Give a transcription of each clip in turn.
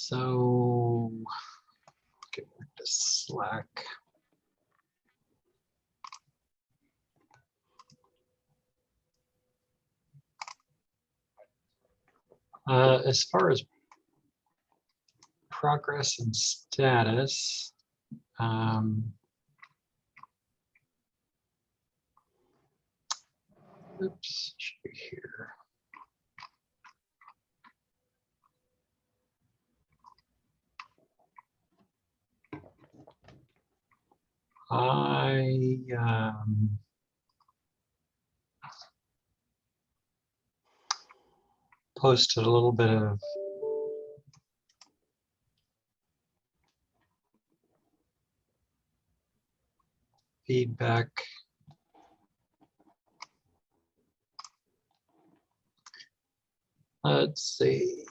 So get back to Slack. As far as progress and status, oops, should be here. I posted a little bit of feedback. Let's see.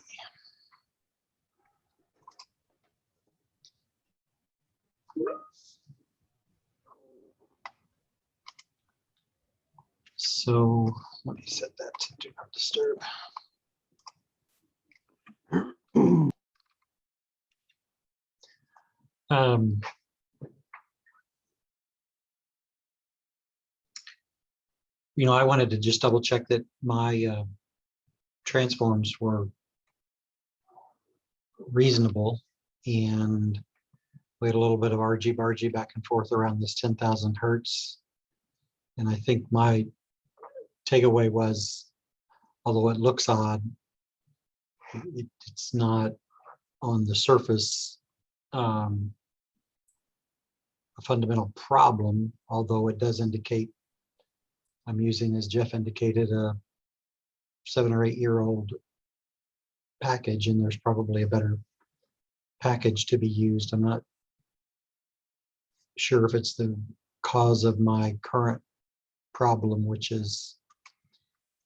So let me set that to do not disturb. You know, I wanted to just double check that my transforms were reasonable, and we had a little bit of argy-bargy back and forth around this 10,000 hertz. And I think my takeaway was, although it looks odd, it's not on the surface a fundamental problem, although it does indicate I'm using, as Jeff indicated, a 7 or 8 year old package, and there's probably a better package to be used. I'm not sure if it's the cause of my current problem, which is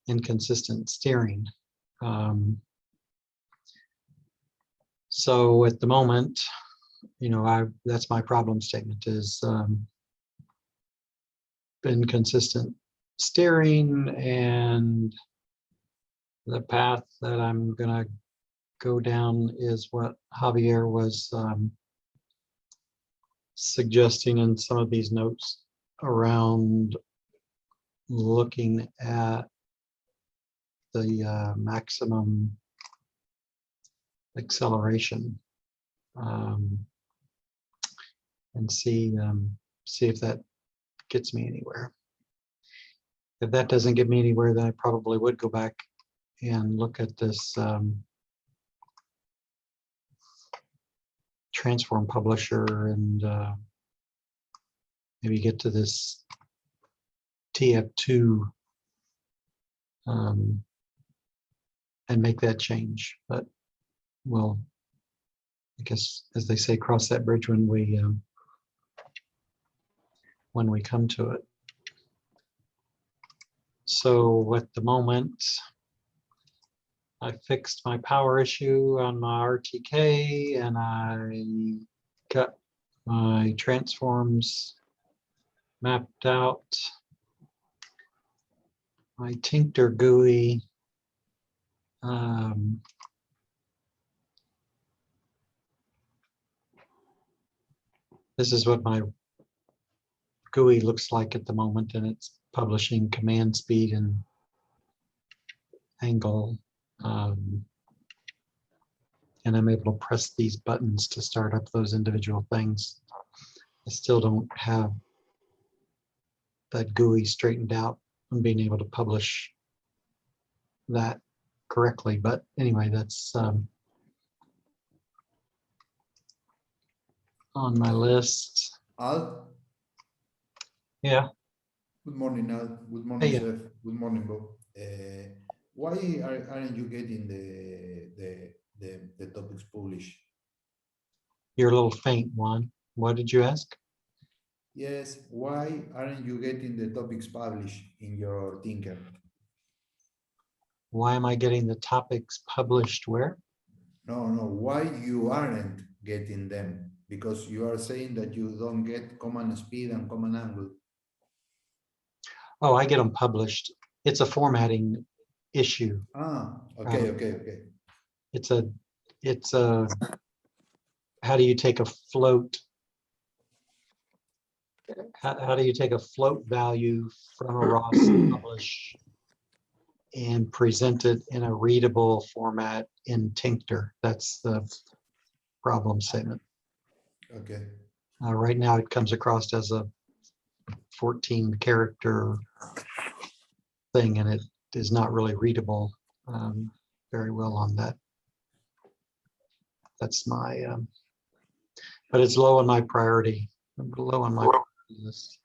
inconsistent steering. So at the moment, you know, that's my problem statement, is inconsistent steering, and the path that I'm gonna go down is what Javier was suggesting in some of these notes around looking at the maximum acceleration, and see if that gets me anywhere. If that doesn't get me anywhere, then I probably would go back and look at this transform publisher and maybe get to this TF2 and make that change. But we'll, I guess, as they say, cross that bridge when we come to it. So at the moment, I fixed my power issue on my RTK, and I got my transforms mapped out. My Tinctor GUI, this is what my GUI looks like at the moment, and it's publishing command speed and angle. And I'm able to press these buttons to start up those individual things. I still don't have that GUI straightened out and being able to publish that correctly. But anyway, that's on my list. Al? Yeah. Good morning, Al. Good morning, Hey, Chef. Good morning, Bob. Why aren't you getting the topics published? you're a little faint, Juan. What did you ask? Yes, why aren't you getting the topics published in your Tinker? Why am I getting the topics published where? No, why you aren't getting them? Because you are saying that you don't get command speed and command angle. Oh, I get them published. It's a formatting issue. Ah, okay. It's it's a, how do you take a float? How do you take a float value from a raw publish and present it in a readable format in Tinctor? That's the problem statement. Okay. Right now it comes across as a 14 character thing, and it is not really readable very well on that. That's my, but it's low on my priority, low on my priority list.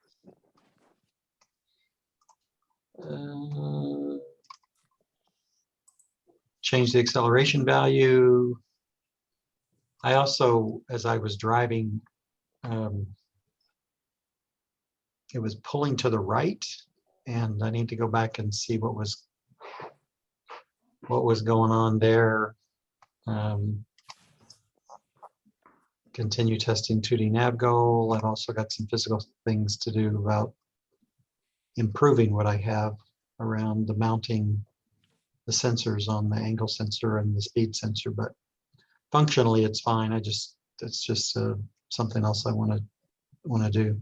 Change the acceleration value. I also, as I was driving, it was pulling to the right, and I need to go back and see what was going on there. Continue testing 2D nav goal. I've also got some physical things to do about improving what I have around the mounting the sensors on the angle sensor and the speed sensor, but functionally it's fine. It's just something else I want to do.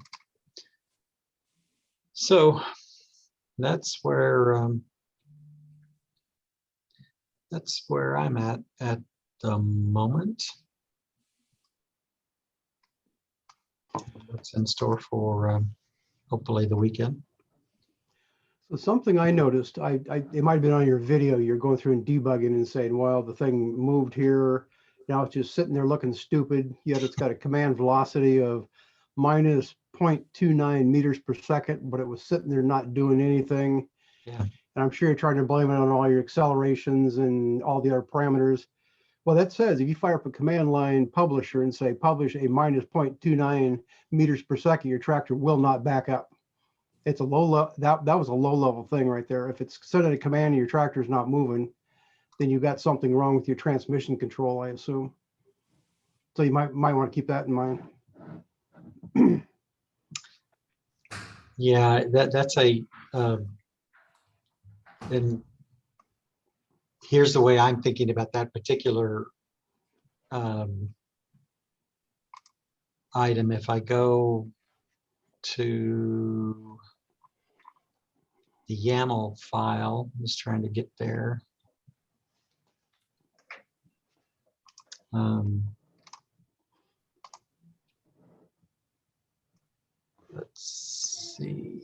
So that's where I'm at the moment. What's in store for hopefully the weekend. So something I noticed, it might have been on your video, you're going through and debugging and saying, well, the thing moved here. Now it's just sitting there looking stupid, yet it's got a command velocity of minus 0.29 meters per second, but it was sitting there not doing anything. Yeah. And I'm sure you're trying to blame it on all your accelerations and all the other parameters. Well, that says if you fire up a command line publisher and say publish a minus 0.29 meters per second, your tractor will not back up. It's a low level, that was a low level thing right there. If it's sending a command and your tractor is not moving, then you got something wrong with your transmission control, I assume. So you might want to keep that in mind. Yeah, that's a and here's the way I'm thinking about that particular item. If I go to the YAML file, I'm just trying to get there. Let's see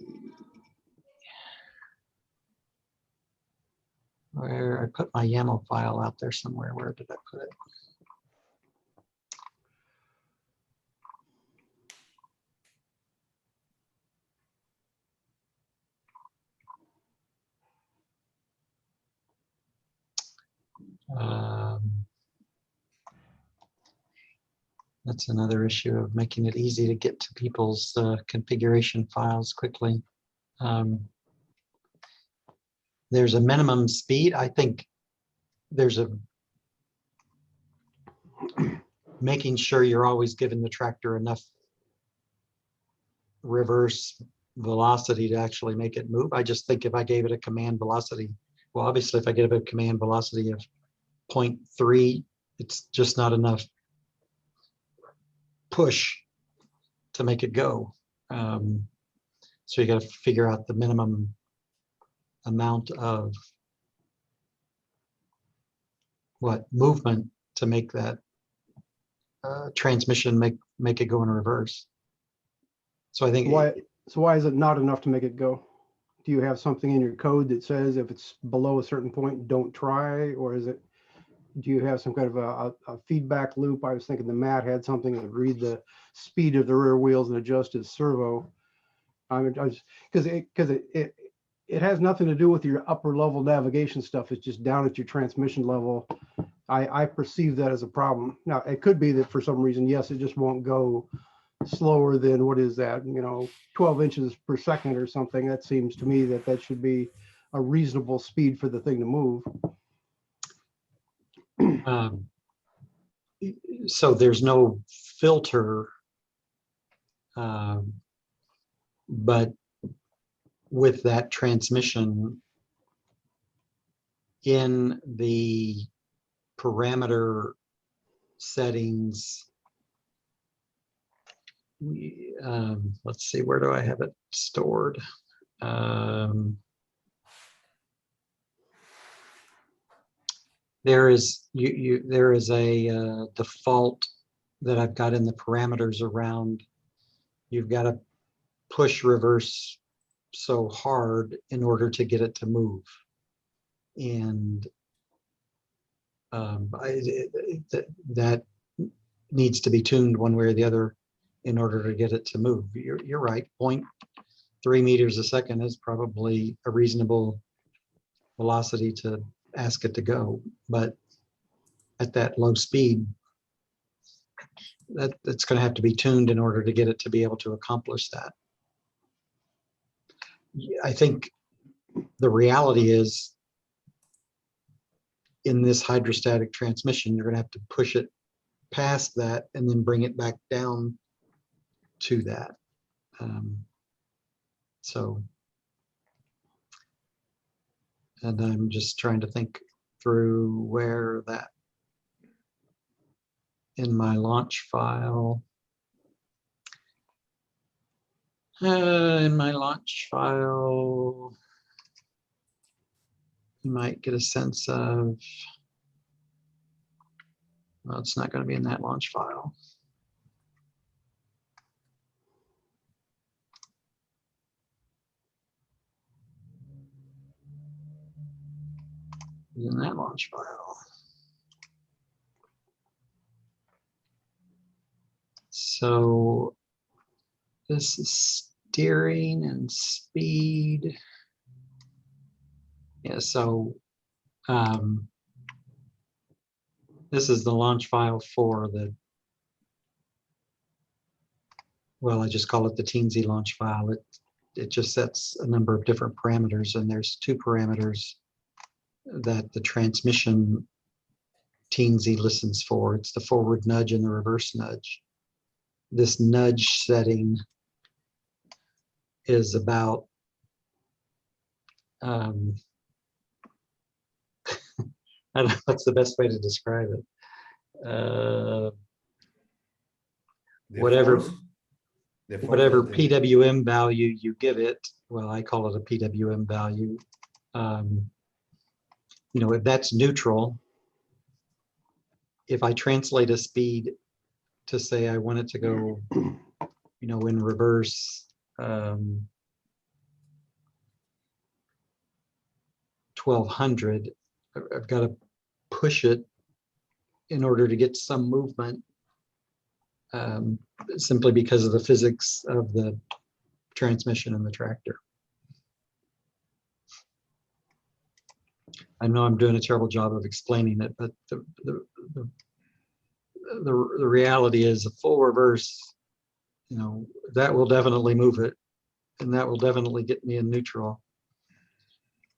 where I put my YAML file out there somewhere. Where did I put it? That's another issue of making it easy to get to people's configuration files quickly. There's a minimum speed. I think there's a making sure you're always giving the tractor enough reverse velocity to actually make it move. I just think if I gave it a command velocity, well, obviously if I give it a command velocity of 0.3, it's just not enough push to make it go. So you got to figure out the minimum amount of movement to make that transmission make it go in reverse. So I think why is it not enough to make it go? Do you have something in your code that says if it's below a certain point, don't try, or is it? Do you have some kind of a feedback loop? I was thinking the Matt had something that would read the speed of the rear wheels and adjust his servo. Because it has nothing to do with your upper level navigation stuff. It's just down at your transmission level. I perceive that as a problem. Now, it could be that for some reason, yes, it just won't go slower than, what is that, 12 inches per second or something. That seems to me that should be a reasonable speed for the thing to move. So there's no filter, but with that transmission in the parameter settings. Let's see, where do I have it stored? There is there is a default that I've got in the parameters around. You've got to push reverse so hard in order to get it to move, and that needs to be tuned one way or the other in order to get it to move. You're right. 0.3 meters a second is probably a reasonable velocity to ask it to go, but at that low speed, that's going to have to be tuned in order to get it to be able to accomplish that. I think the reality is, in this hydrostatic transmission, you're going to have to push it past that and then bring it back down to that. And I'm just trying to think through where that in my launch file. In my launch file, you might get a sense of, well, it's not going to be in that launch file. It's in that launch file. So this is steering and speed. Yeah, so this is the launch file for the, well, I just call it the teensy launch file. It just sets a number of different parameters, and there's two parameters that the transmission teensy listens for. It's the forward nudge and the reverse nudge. This nudge setting is about I don't know what's the best way to describe it. Whatever voltage. PWM value you give it, well, I call it a PWM value. You know, if that's neutral, if I translate a speed to say I want it to go, you know, in reverse, 1200, I've got to push it in order to get some movement, simply because of the physics of the transmission and the tractor. I know I'm doing a terrible job of explaining it, but the reality is a full reverse, you know, that will definitely move it, and that will definitely get me in neutral.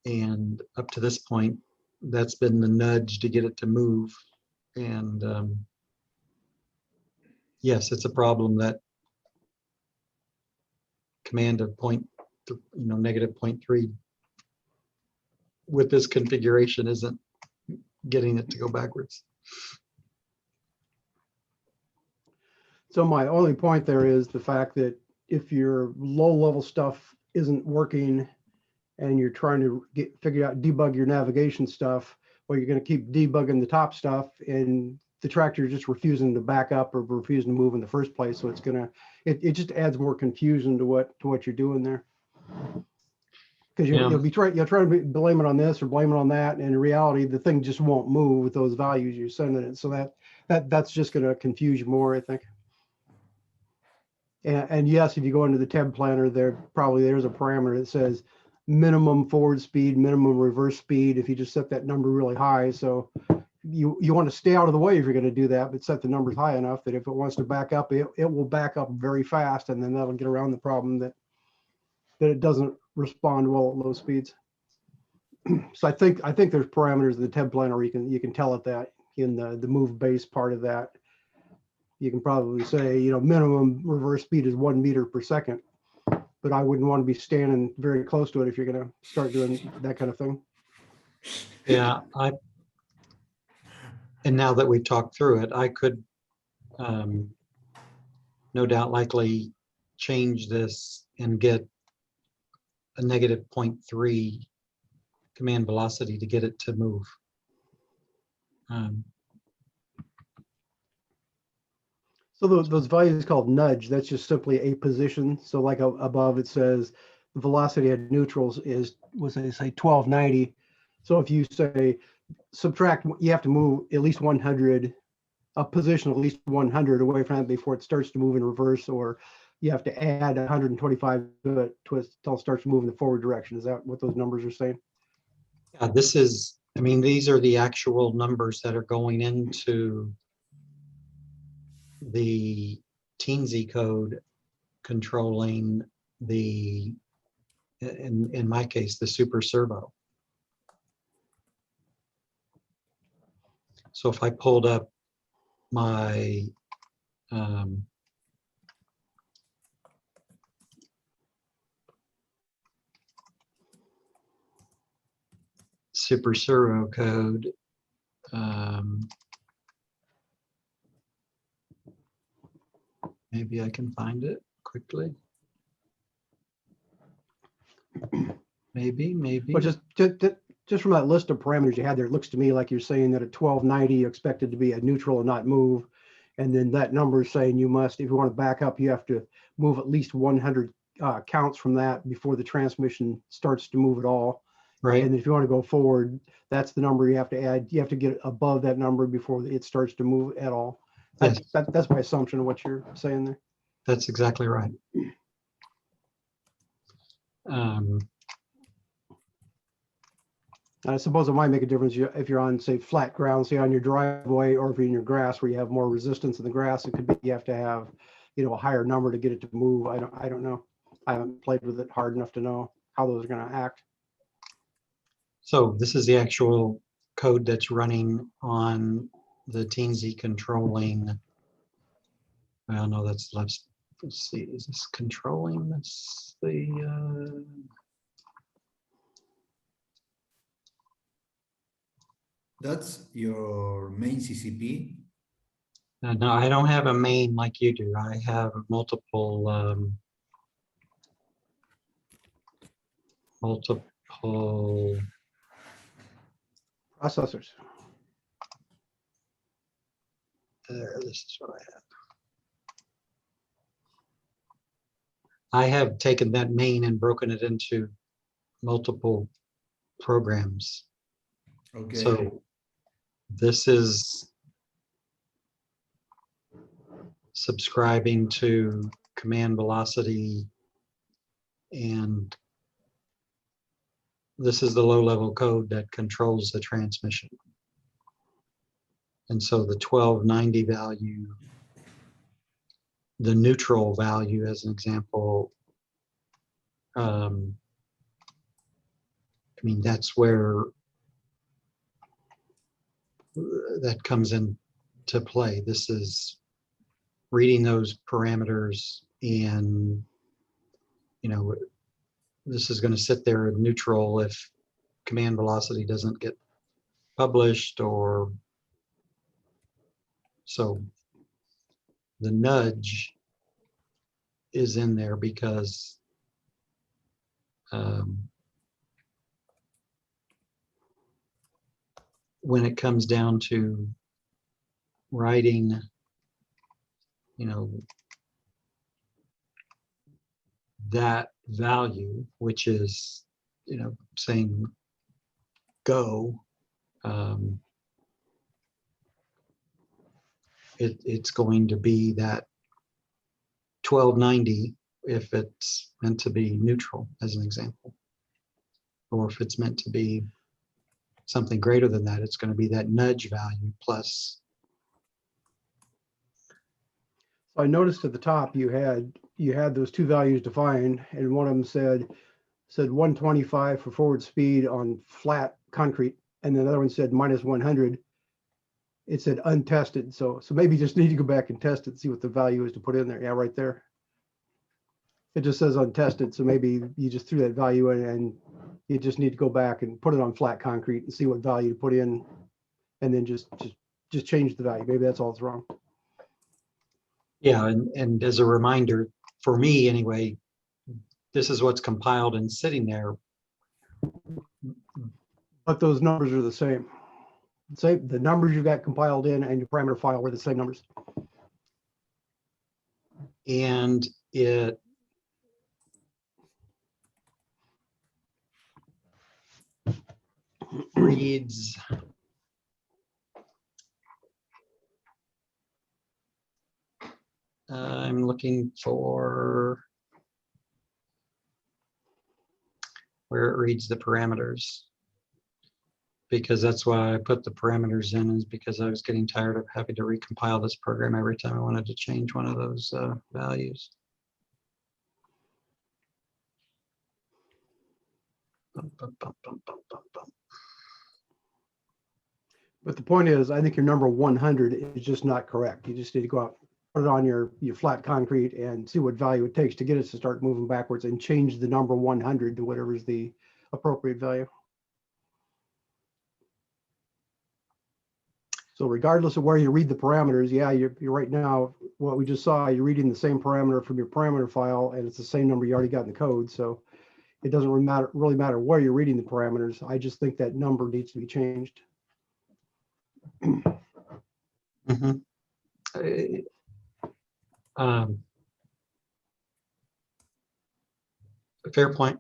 And up to this point, that's been the nudge to get it to move. And yes, it's a problem that command of negative 0.3 with this configuration isn't getting it to go backwards. So my only point there is the fact that if your low level stuff isn't working and you're trying to figure out, debug your navigation stuff, well, you're going to keep debugging the top stuff, and the tractor is just refusing to back up or refusing to move in the first place. So it's gonna, it just adds more confusion to what you're doing there. Because you'll try to blame it on this or blame it on that, and in reality, the thing just won't move with those values you're sending it. So that's just going to confuse you more, I think. And yes, if you go into the TEB planner, there's a parameter that says minimum forward speed, minimum reverse speed. If you just set that number really high, so you want to stay out of the way if you're going to do that, but set the numbers high enough that if it wants to back up, it will back up very fast, and then that'll get around the problem that it doesn't respond well at low speeds. So I think there's parameters in the TEB planner where you can tell it that in the move base part of that. You can probably say, you know, minimum reverse speed is 1 meter per second, but I wouldn't want to be standing very close to it if you're going to start doing that kind of thing. Yeah, And now that we've talked through it, I could no doubt likely change this and get a negative 0.3 command velocity to get it to move. So those values called nudge, that's just simply a position. So like above it says the velocity at neutrals was they say 1290. So if you say subtract, you have to move at least 100, a position at least 100 away from it before it starts to move in reverse, or you have to add 125 to it until it starts to move in the forward direction. Is that what those numbers are saying? Yeah, this is, I mean, these are the actual numbers that are going into the teensy code controlling the, in my case, the super servo. So if I pulled up my super servo code, maybe I can find it quickly. Maybe. But just from that list of parameters you had there, it looks to me like you're saying that at 1290 you expect it to be a neutral and not move. And then that number is saying you must, if you want to back up, you have to move at least 100 counts from that before the transmission starts to move at all. Right. And if you want to go forward, that's the number you have to add. You have to get above that number before it starts to move at all. Yes. That's my assumption of what you're saying there. That's exactly right. I suppose it might make a difference if you're on, say, flat ground, say on your driveway, or if you're in your grass where you have more resistance in the grass. It could be you have to have, a higher number to get it to move. I don't know. I haven't played with it hard enough to know how those are going to act. So this is the actual code that's running on the teensy controlling. Well, no, that's let's see. Is this controlling? That's the. That's your main CCP. No, I don't have a main like you do. I have multiple Processors. There, this is what I have. I have taken that main and broken it into multiple programs. Okay. So this is subscribing to command velocity, and this is the low-level code that controls the transmission. And so the 1290 value, the neutral value as an example, I mean, that's where that comes into play. This is reading those parameters, and this is going to sit there in neutral if command velocity doesn't get published, or so the nudge is in there because when it comes down to writing, that value, which is, saying go, it's going to be that 1290 if it's meant to be neutral, as an example. Or if it's meant to be something greater than that, it's going to be that nudge value plus. I noticed at the top you had those two values defined, and one of them said 125 for forward speed on flat concrete, and the other one said minus 100. It said untested, so maybe you just need to go back and test it and see what the value is to put in there. Yeah, right there. It just says untested, so maybe you just threw that value in, and you just need to go back and put it on flat concrete and see what value to put in, and then just just change the value. Maybe that's all that's wrong. Yeah, and as a reminder, for me anyway, this is what's compiled and sitting there. But those numbers are the same. Say the numbers you got compiled in and your parameter file were the same numbers. And it reads I'm looking for where it reads the parameters, because that's why I put the parameters in, is because I was getting tired of having to recompile this program every time I wanted to change one of those values. Bum, bum, bum, bum, bum, bum, bum. But the point is, I think your number 100 is just not correct. You just need to go out, put it on your flat concrete and see what value it takes to get us to start moving backwards and change the number 100 to whatever is the appropriate value. So regardless of where you read the parameters, yeah, you're right now, what we just saw, you're reading the same parameter from your parameter file, and it's the same number you already got in the code. So it doesn't really matter where you're reading the parameters. I just think that number needs to be changed. Mhm. Fair point.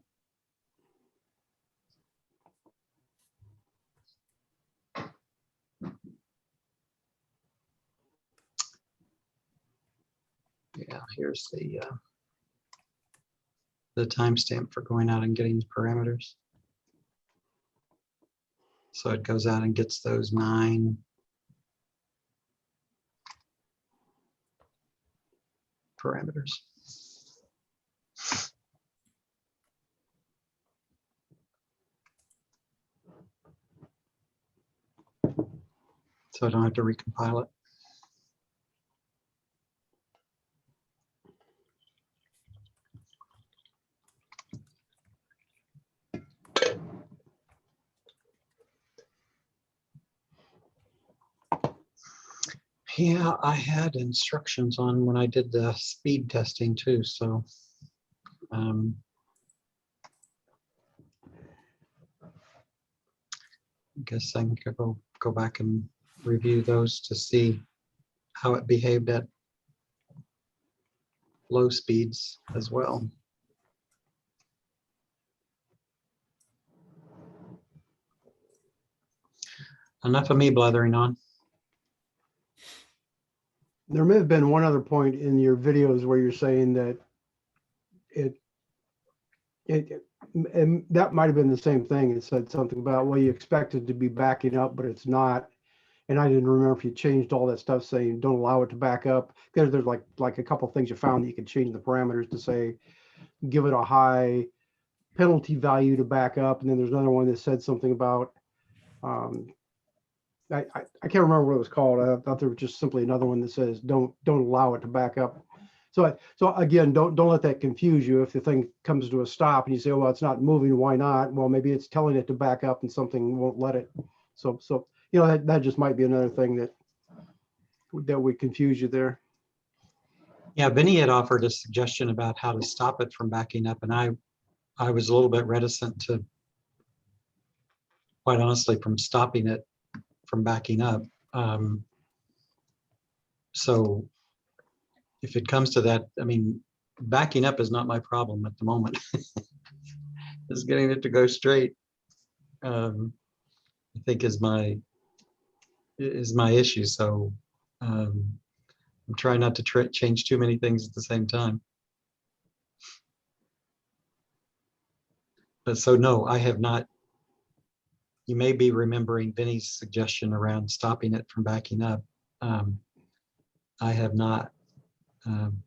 Yeah, here's the timestamp for going out and getting the parameters. So it goes out and gets those 9 parameters. So I don't have to recompile it. Yeah, I had instructions on when I did the speed testing too, so I guess I can go back and review those to see how it behaved at low speeds as well. Enough of me blathering on. There may have been one other point in your videos where you're saying that and that might have been the same thing. It said something about, well, you expect it to be backing up, but it's not. And I didn't remember if you changed all that stuff saying don't allow it to back up. There's like a couple of things you found that you could change the parameters to say, give it a high penalty value to back up. And then there's another one that said something about, I can't remember what it was called. I thought there was just simply another one that says don't allow it to back up. So again, don't let that confuse you. If the thing comes to a stop and you say, well, it's not moving, why not? Well, maybe it's telling it to back up and something won't let it. So you know, that just might be another thing that would confuse you there. Yeah, Vinny had offered a suggestion about how to stop it from backing up, and I was a little bit reticent to, quite honestly, from stopping it from backing up. So if it comes to that, I mean, backing up is not my problem at the moment. Just getting it to go straight, I think is my issue. So I'm trying not to change too many things at the same time. But so no, I have not. You may be remembering Vinny's suggestion around stopping it from backing up. I have not done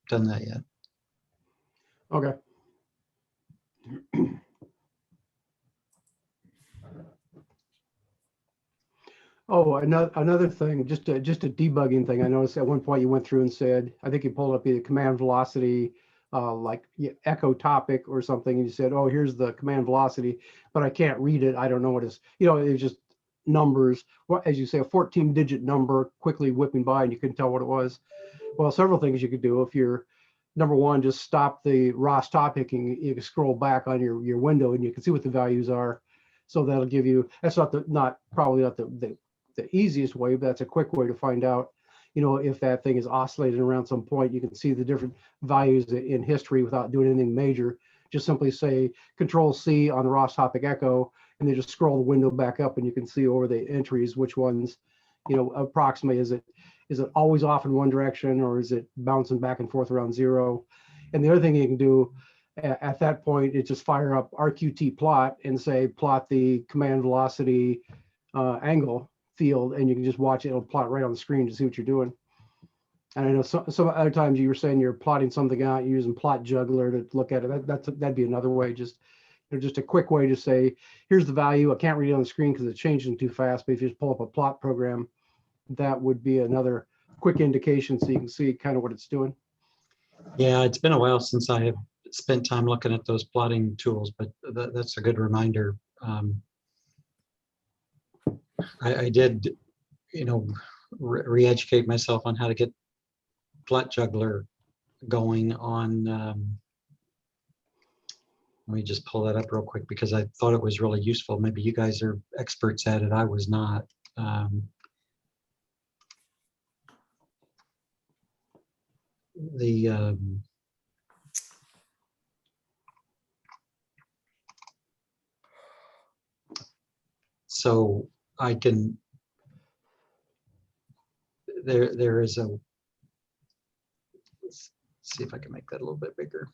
that yet. Okay. Oh, another thing, just a debugging thing. I noticed at one point you went through and said, I think you pulled up either command velocity, like echo topic or something, and you said, oh, here's the command velocity, but I can't read it. I don't know what it's, you know, it was just, numbers, what, as you say, a 14-digit number quickly whipping by and you couldn't tell what it was. Well, several things you could do. If you're, number one, just stop the ROS topic and you can scroll back on your window and you can see what the values are. So that'll give you, that's probably not the easiest way, but that's a quick way to find out, you know, if that thing is oscillating around some point. You can see the different values in history without doing anything major. Just simply say Control C on the ROS topic echo, and then just scroll the window back up and you can see over the entries which ones, you know, approximately, is it always off in one direction or is it bouncing back and forth around 0? And the other thing you can do at that point is just fire up RQT plot and say plot the command velocity angle field, and you can just watch it. It'll plot right on the screen to see what you're doing. And I know some other times you were saying you're plotting something out, you're using plotjuggler to look at it. That'd be another way. Just, you know, just a quick way to say, here's the value. I can't read it on the screen because it's changing too fast. But if you just pull up a plot program, that would be another quick indication so you can see kind of what it's doing. Yeah, it's been a while since I have spent time looking at those plotting tools, but that's a good reminder. I did, you know, re-educate myself on how to get plotjuggler going on. Let me just pull that up real quick because I thought it was really useful. Maybe you guys are experts at it. I was not. So I can, there is a, let's see if I can make that a little bit bigger.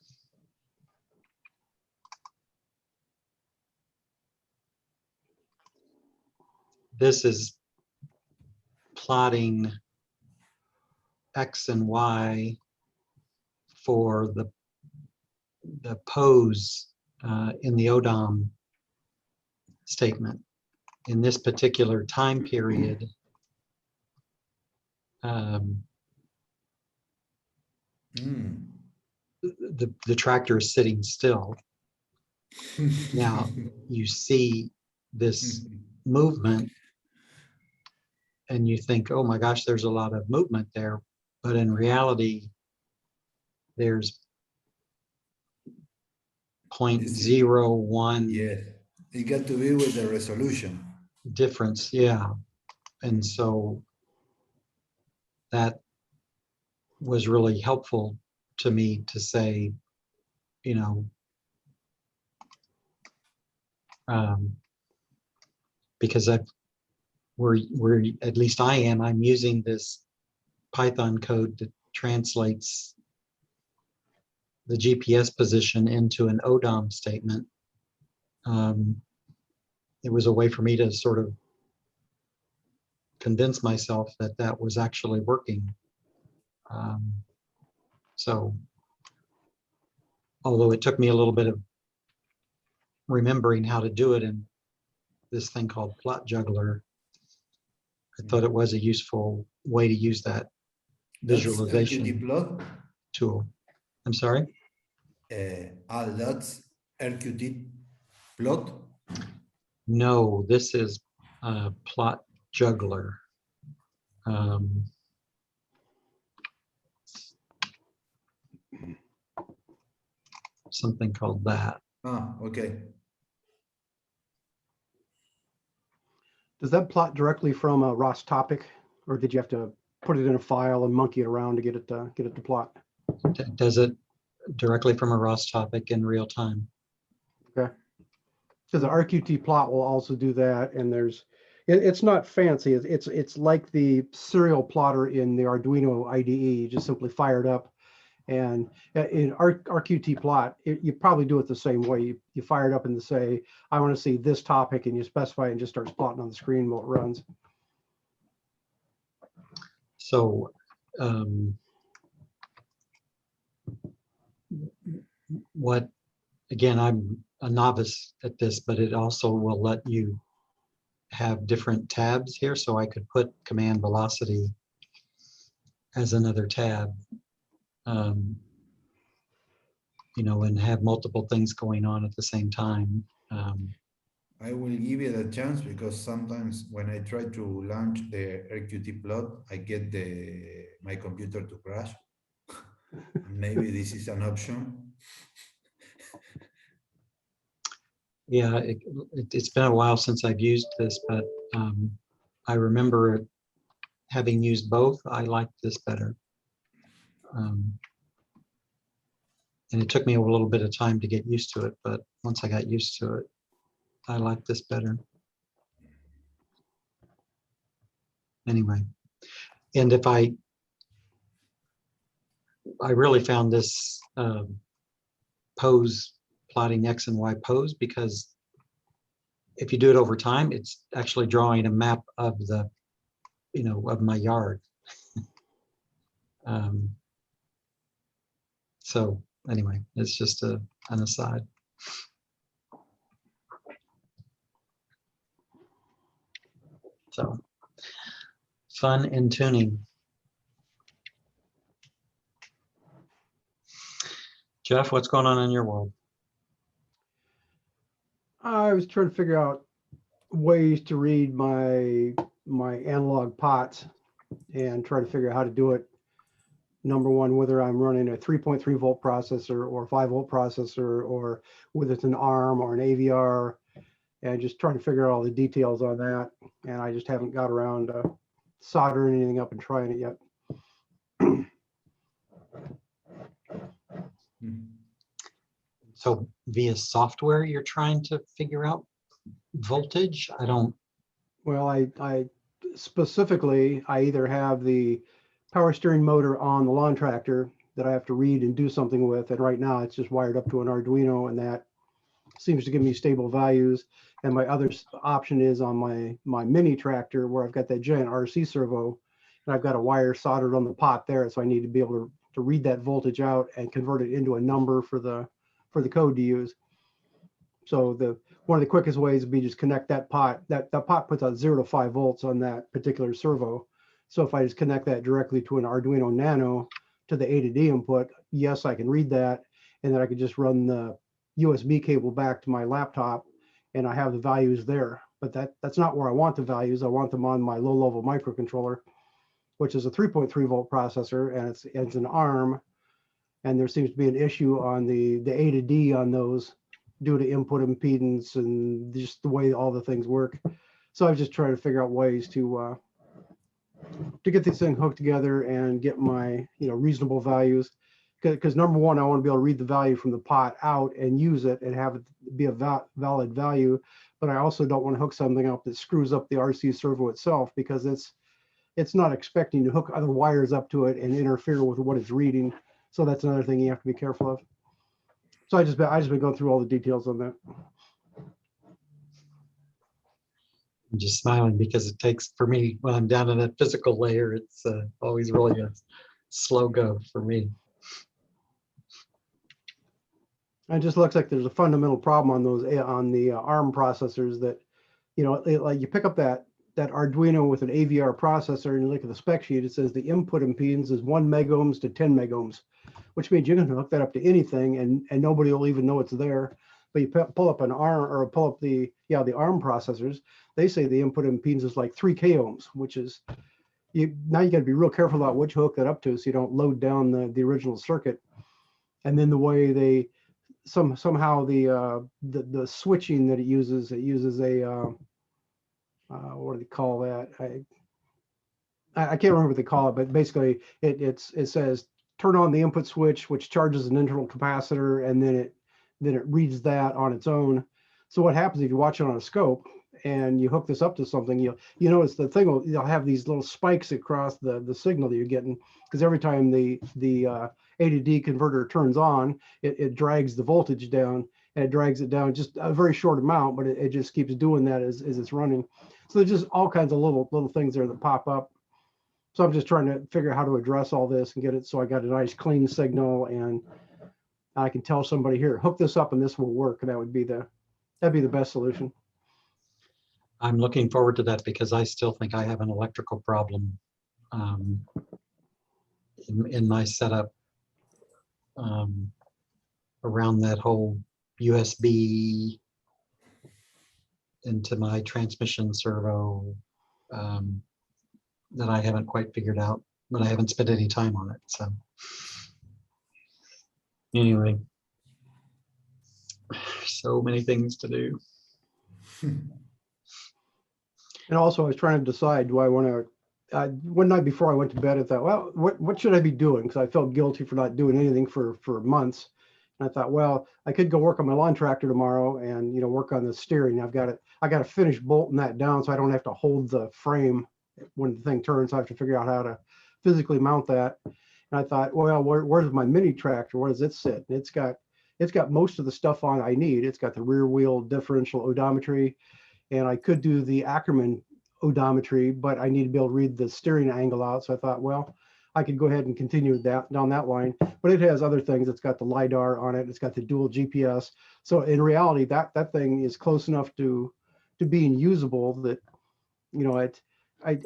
This is plotting X and Y for the pose in the ODOM statement. In this particular time period, the tractor is sitting still. Now you see this movement and you think, oh my gosh, there's a lot of movement there. But in reality, there's 0.01 yeah, it got to be with the resolution difference. Yeah. And so that was really helpful to me to say, you know, because we're at least I'm using this Python code that translates the GPS position into an ODOM statement. It was a way for me to sort of convince myself that that was actually working. So, although it took me a little bit of remembering how to do it in this thing called plotjuggler, I thought it was a useful way to use that visualization tool. I'm sorry? That's RQT plot? No, this is plotjuggler. Something called that. Ah, okay. Does that plot directly from a ROS topic, or did you have to put it in a file and monkey it around to get it to plot? Does it directly from a ROS topic in real time? Okay. Because the RQT plot will also do that, and it's not fancy. It's like the serial plotter in the Arduino IDE. You just simply fire it up, and in RQT plot, you probably do it the same way. You fire it up and say, I want to see this topic, and you specify it and just starts plotting on the screen while it runs. So what, again, I'm a novice at this, but it also will let you have different tabs here. So I could put command velocity as another tab, you know, and have multiple things going on at the same time. I will give it a chance because sometimes when I try to launch the RQT plot, I get my computer to crash. Maybe this is an option. Yeah, it's been a while since I've used this, but I remember having used both. I liked this better. And it took me a little bit of time to get used to it, but once I got used to it, I like this better. Anyway, and if I really found this pose, plotting X and Y pose, because if you do it over time, it's actually drawing a map of the, of my yard. So anyway, it's just an aside. So fun in tuning. Jeff, what's going on in your world? I was trying to figure out ways to read my analog pots and try to figure out how to do it. Number one, whether I'm running a 3.3 volt processor or a 5 volt processor, or whether it's an ARM or an AVR, and just trying to figure out all the details on that. And I just haven't got around to soldering anything up and trying it yet. So via software, you're trying to figure out voltage? I don't. Well, I specifically, I either have the power steering motor on the lawn tractor that I have to read and do something with. And right now it's just wired up to an Arduino, and that seems to give me stable values. And my other option is on my mini tractor, where I've got that giant RC servo, and I've got a wire soldered on the pot there. So I need to be able to read that voltage out and convert it into a number for the code to use. So one of the quickest ways would be just connect that pot. That pot puts out 0 to 5 volts on that particular servo. So if I just connect that directly to an Arduino Nano to the A to D input, yes, I can read that. And then I could just run the USB cable back to my laptop, and I have the values there. But that's not where I want the values. I want them on my low-level microcontroller, which is a 3.3 volt processor, and it's an ARM. And there seems to be an issue on the A to D on those due to input impedance and just the way all the things work. So I was just trying to figure out ways to get these things hooked together and get my reasonable values. Because number one, I want to be able to read the value from the pot out and use it and have it be a valid value. But I also don't want to hook something up that screws up the RC servo itself, because it's not expecting to hook other wires up to it and interfere with what it's reading. So that's another thing you have to be careful of. So I just been going through all the details on that. I'm just smiling because it takes, for me, when I'm down in that physical layer, it's always really a slow go for me. It just looks like there's a fundamental problem on those the ARM processors that, like you pick up that Arduino with an AVR processor and you look at the spec sheet, it says the input impedance is 1 megohms to 10 megohms, which means you can hook that up to anything and nobody will even know it's there. But you pull up an ARM or pull up the ARM processors, they say the input impedance is like 3 k ohms, which is now you got to be real careful about what you hook that up to so you don't load down the original circuit. And then the way they somehow the switching that it uses a what do they call that? I can't remember what they call it, but basically it says turn on the input switch, which charges an internal capacitor, and then it reads that on its own. So what happens if you watch it on a scope and you hook this up to something, you notice the thing you'll have these little spikes across the signal that you're getting, because every time the A to D converter turns on, it drags the voltage down, and it drags it down just a very short amount, but it just keeps doing that as it's running. So there's just all kinds of little things there that pop up. So I'm just trying to figure out how to address all this and get it so I got a nice clean signal, and I can tell somebody, here, hook this up and this will work. And that'd be the best solution. I'm looking forward to that because I still think I have an electrical problem in my setup around that whole USB. into my transmission servo that I haven't quite figured out, but I haven't spent any time on it. So anyway, so many things to do. And also I was trying to decide, do I want to, one night before I went to bed, I thought, well, what should I be doing? Because I felt guilty for not doing anything for months. And I thought, well, I could go work on my lawn tractor tomorrow and, you know, work on the steering. I got to finish bolting that down so I don't have to hold the frame when the thing turns. I have to figure out how to physically mount that. And I thought, well, where's my mini tractor? Where does it sit? And it's got most of the stuff on I need. It's got the rear wheel differential odometry, and I could do the Ackerman odometry, but I need to be able to read the steering angle out. So I thought, well, I could go ahead and continue that down that line, but it has other things. It's got the LiDAR on it. It's got the dual GPS. So in reality, that thing is close enough to being usable that, you know, I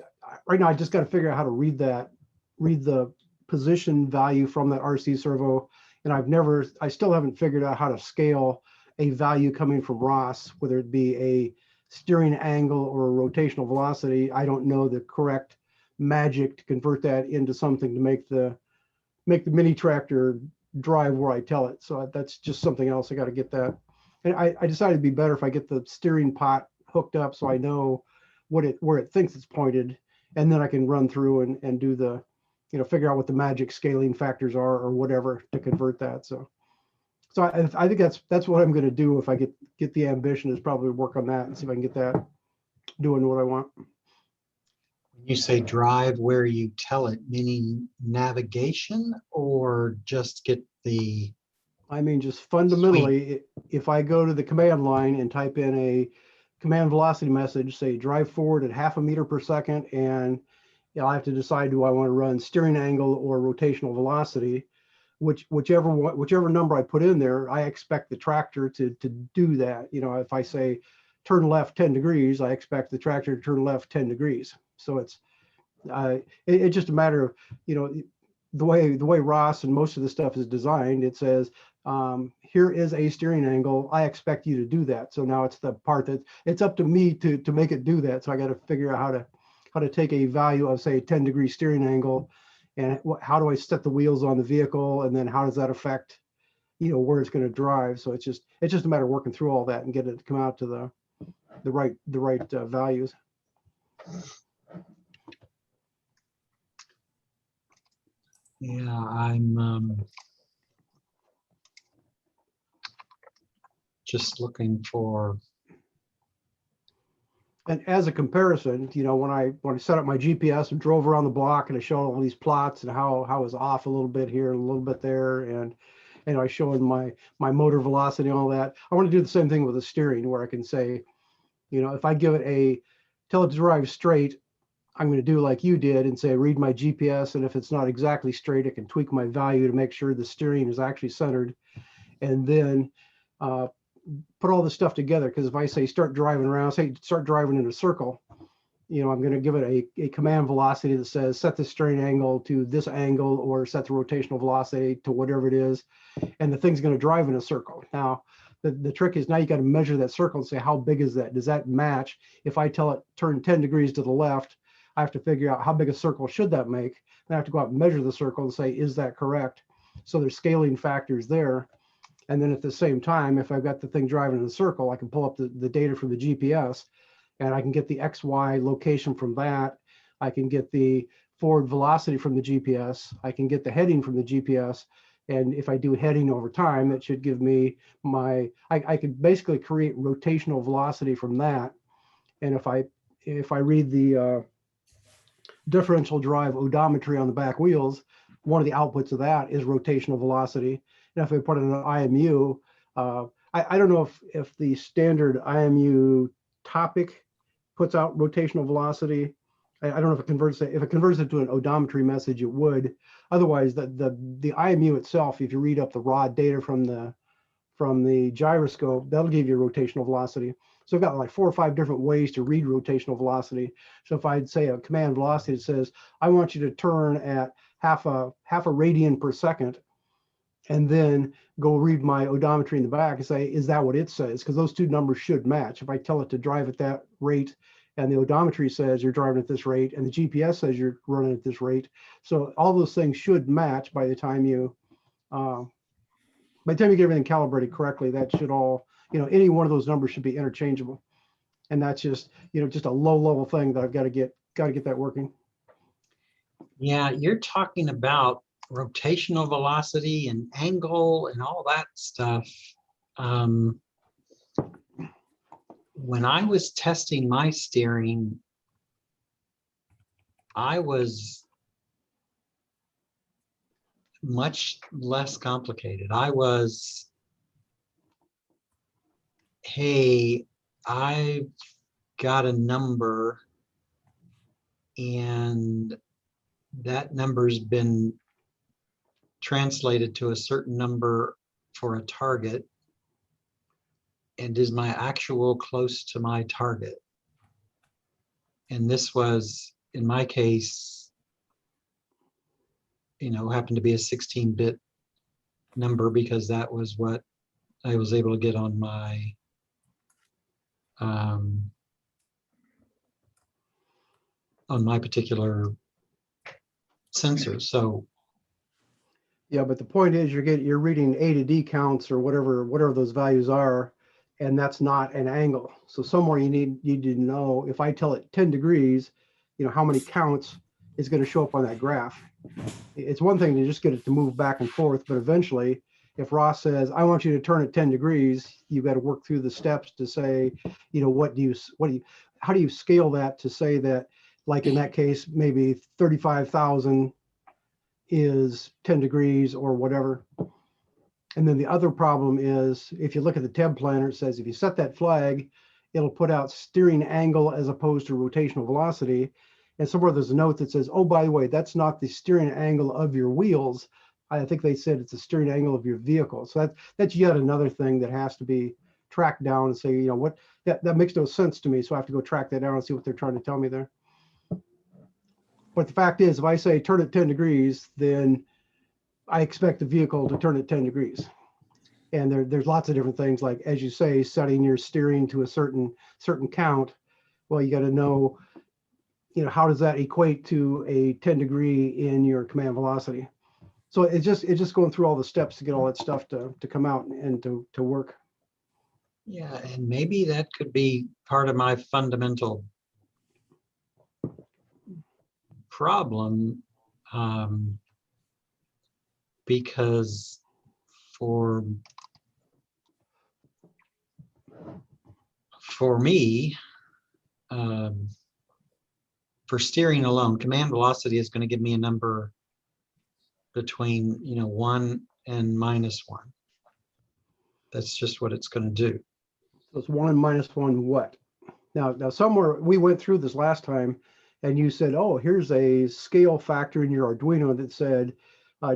right now I just got to figure out how to read the position value from that RC servo. And I still haven't figured out how to scale a value coming from ROS, whether it be a steering angle or a rotational velocity. I don't know the correct magic to convert that into something to make the mini tractor drive where I tell it. So that's just something else. I got to get that. And I decided it'd be better if I get the steering pot hooked up so I know where it thinks it's pointed, and then I can run through and do the, you know, figure out what the magic scaling factors are or whatever to convert that. So I think that's what I'm going to do if I get the ambition, is probably work on that and see if I can get that doing what I want. When you say drive where you tell it, meaning navigation, or just get the... I mean, just fundamentally, if I go to the command line and type in a command velocity message, say drive forward at 0.5 meters per second, and you know, I have to decide, do I want to run steering angle or rotational velocity? Whichever number I put in there, I expect the tractor to do that. You know, if I say turn left 10 degrees, I expect the tractor to turn left 10 degrees. So it's just a matter of, you know, the way Ross and most of the stuff is designed. It says, here is a steering angle. I expect you to do that. So now it's the part that it's up to me to make it do that. So I got to figure out how to take a value of, say, 10-degree steering angle, and how do I set the wheels on the vehicle, and then how does that affect, you know, where it's going to drive. So it's just a matter of working through all that and get it to come out to the right values. Yeah, I'm just looking for... And as a comparison, you know, when I set up my GPS and drove around the block and I showed all these plots and how I was off a little bit here and a little bit there, and I showed my motor velocity and all that, I want to do the same thing with the steering, where I can say, you know, if I give it tell it to drive straight, I'm going to do like you did and say, read my GPS. And if it's not exactly straight, I can tweak my value to make sure the steering is actually centered. And then put all this stuff together. Because if I say start driving around, say start driving in a circle, you know, I'm going to give it a command velocity that says set the steering angle to this angle, or set the rotational velocity to whatever it is. And the thing's going to drive in a circle. Now, the trick is, now you got to measure that circle and say, how big is that? Does that match? If I tell it turn 10 degrees to the left, I have to figure out how big a circle should that make. Then I have to go out and measure the circle and say, is that correct? So there's scaling factors there. And then at the same time, if I've got the thing driving in a circle, I can pull up the data from the GPS, and I can get the XY location from that. I can get the forward velocity from the GPS. I can get the heading from the GPS. And if I do heading over time, it should give me I could basically create rotational velocity from that. And if I read the differential drive odometry on the back wheels, one of the outputs of that is rotational velocity. And if I put in an IMU, I don't know if the standard IMU topic puts out rotational velocity. I don't know if it converts it. If it converts it to an odometry message, it would. Otherwise, the IMU itself, if you read up the raw data from the gyroscope, that'll give you rotational velocity. So I've got like 4 or 5 different ways to read rotational velocity. So if I'd say a command velocity that says, I want you to turn at half a radian per second, and then go read my odometry in the back and say, is that what it says? Because those two numbers should match. If I tell it to drive at that rate and the odometry says you're driving at this rate and the GPS says you're running at this rate. So all those things should match by the time you get everything calibrated correctly. That should all, any one of those numbers should be interchangeable. And that's just, just a low level thing that I've got to get that working. Yeah, you're talking about rotational velocity and angle and all that stuff. When I was testing my steering, I was much less complicated. I was, hey, I've got a number and that number's been translated to a certain number for a target. And is my actual close to my target? And this was, in my case, happened to be a 16-bit number because that was what I was able to get on my particular sensor. So yeah, but the point is you're reading A to D counts or whatever those values are, and that's not an angle. So somewhere you need to know, if I tell it 10 degrees, how many counts is going to show up on that graph. It's one thing to just get it to move back and forth, but eventually if Ross says, I want you to turn it 10 degrees, you've got to work through the steps to say, how do you scale that to say that, like in that case, maybe 35,000 is 10 degrees or whatever. And then the other problem is, if you look at the TEB planner, it says if you set that flag, it'll put out steering angle as opposed to rotational velocity. And somewhere there's a note that says, oh, by the way, that's not the steering angle of your wheels. I think they said it's the steering angle of your vehicle. So that's yet another thing that has to be tracked down and say, what, that makes no sense to me. So I have to go track that down and see what they're trying to tell me there. But the fact is, if I say turn it 10 degrees, then I expect the vehicle to turn it 10 degrees. And there's lots of different things, like, as you say, setting your steering to a certain count. Well, you got to know, how does that equate to a 10 degree in your command velocity? So it's just going through all the steps to get all that stuff to come out and to work. yeah, and maybe that could be part of my fundamental problem, because for me, for steering alone, command velocity is going to give me a number between 1 and -1. That's just what it's going to do. So it's 1 minus 1 what? Now somewhere we went through this last time, and you said, oh, here's a scale factor in your Arduino that said,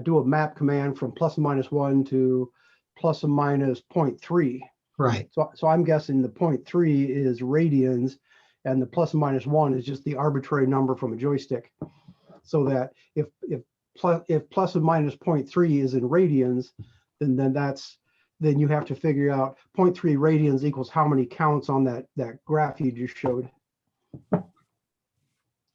do a map command from ±1 to ±0.3. Right. So I'm guessing the 0.3 is radians, and the ±1 is just the arbitrary number from a joystick. So that if plus and minus 0.3 is in radians, then you have to figure out 0.3 radians equals how many counts on that graph you just showed.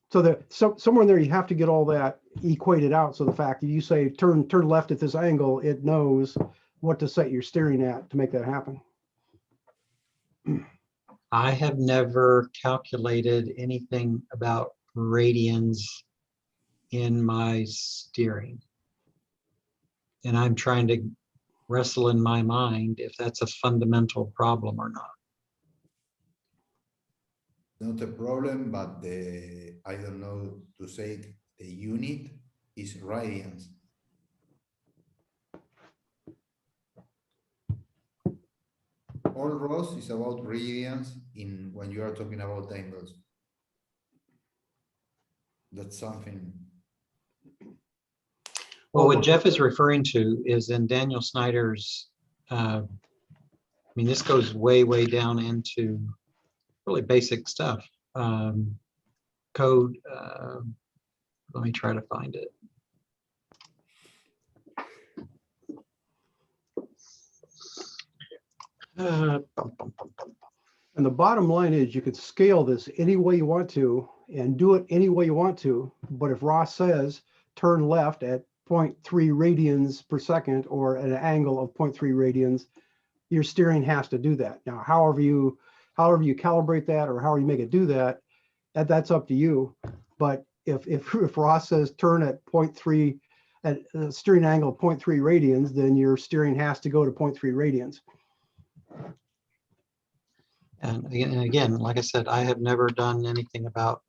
So somewhere in there, you have to get all that equated out. So the fact that you say turn left at this angle, it knows what to set your steering at to make that happen. I have never calculated anything about radians in my steering. And I'm trying to wrestle in my mind if that's a fundamental problem or not. Not a problem, but I don't know to say it, the unit is radians. All ROS is about radians when you are talking about angles. That's something. Well, what Jeff is referring to is in Daniel Snyder's, this goes way, way down into really basic stuff. Code, let me try to find it. Bum, bum, bum, bum. And the bottom line is you can scale this any way you want to and do it any way you want to. But if Ross says turn left at 0.3 radians per second or at an angle of 0.3 radians, your steering has to do that. Now, however you calibrate that or however you make it do that, that's up to you. But if Ross says turn at 0.3 at a steering angle of 0.3 radians, then your steering has to go to 0.3 radians. And again, like I said, I have never done anything about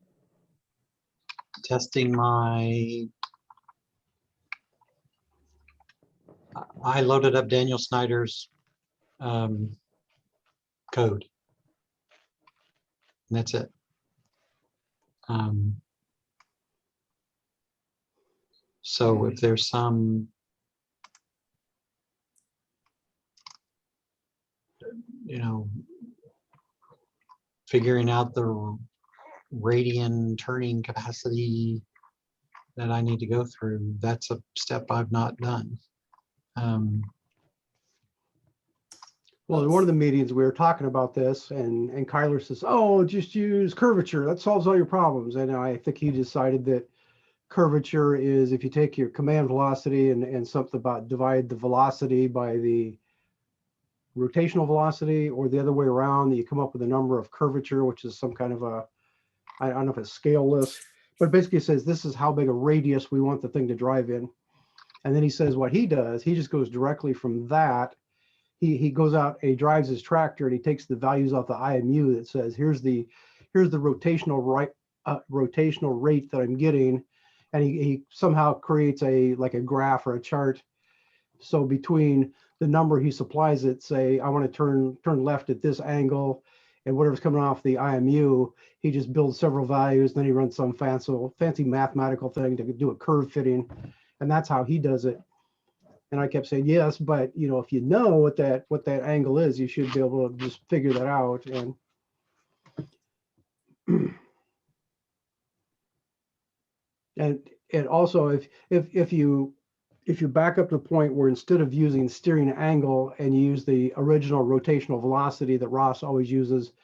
testing my. I loaded up Daniel Snyder's code, and that's it. So if there's some, figuring out the radian turning capacity that I need to go through, that's a step I've not done. Well, in one of the meetings, we were talking about this, and Kyler says, oh, just use curvature. That solves all your problems. And I think he decided that curvature is if you take your command velocity and something about divide the velocity by the rotational velocity, or the other way around, that you come up with a number of curvature, which is some kind of a, I don't know if it's scaleless, but basically says this is how big a radius we want the thing to drive in. And then he says what he does, he just goes directly from that. He goes out and he drives his tractor and he takes the values off the IMU that says here's the rotational rate that I'm getting, and he somehow creates like a graph or a chart. So between the number he supplies it, say I want to turn left at this angle, and whatever's coming off the IMU, he just builds several values. Then he runs some fancy mathematical thing to do a curve fitting, and that's how he does it. And I kept saying, yes, but if you know what that angle is, you should be able to just figure that out. And also if you back up to the point where instead of using steering angle and you use the original rotational velocity that Ross always uses,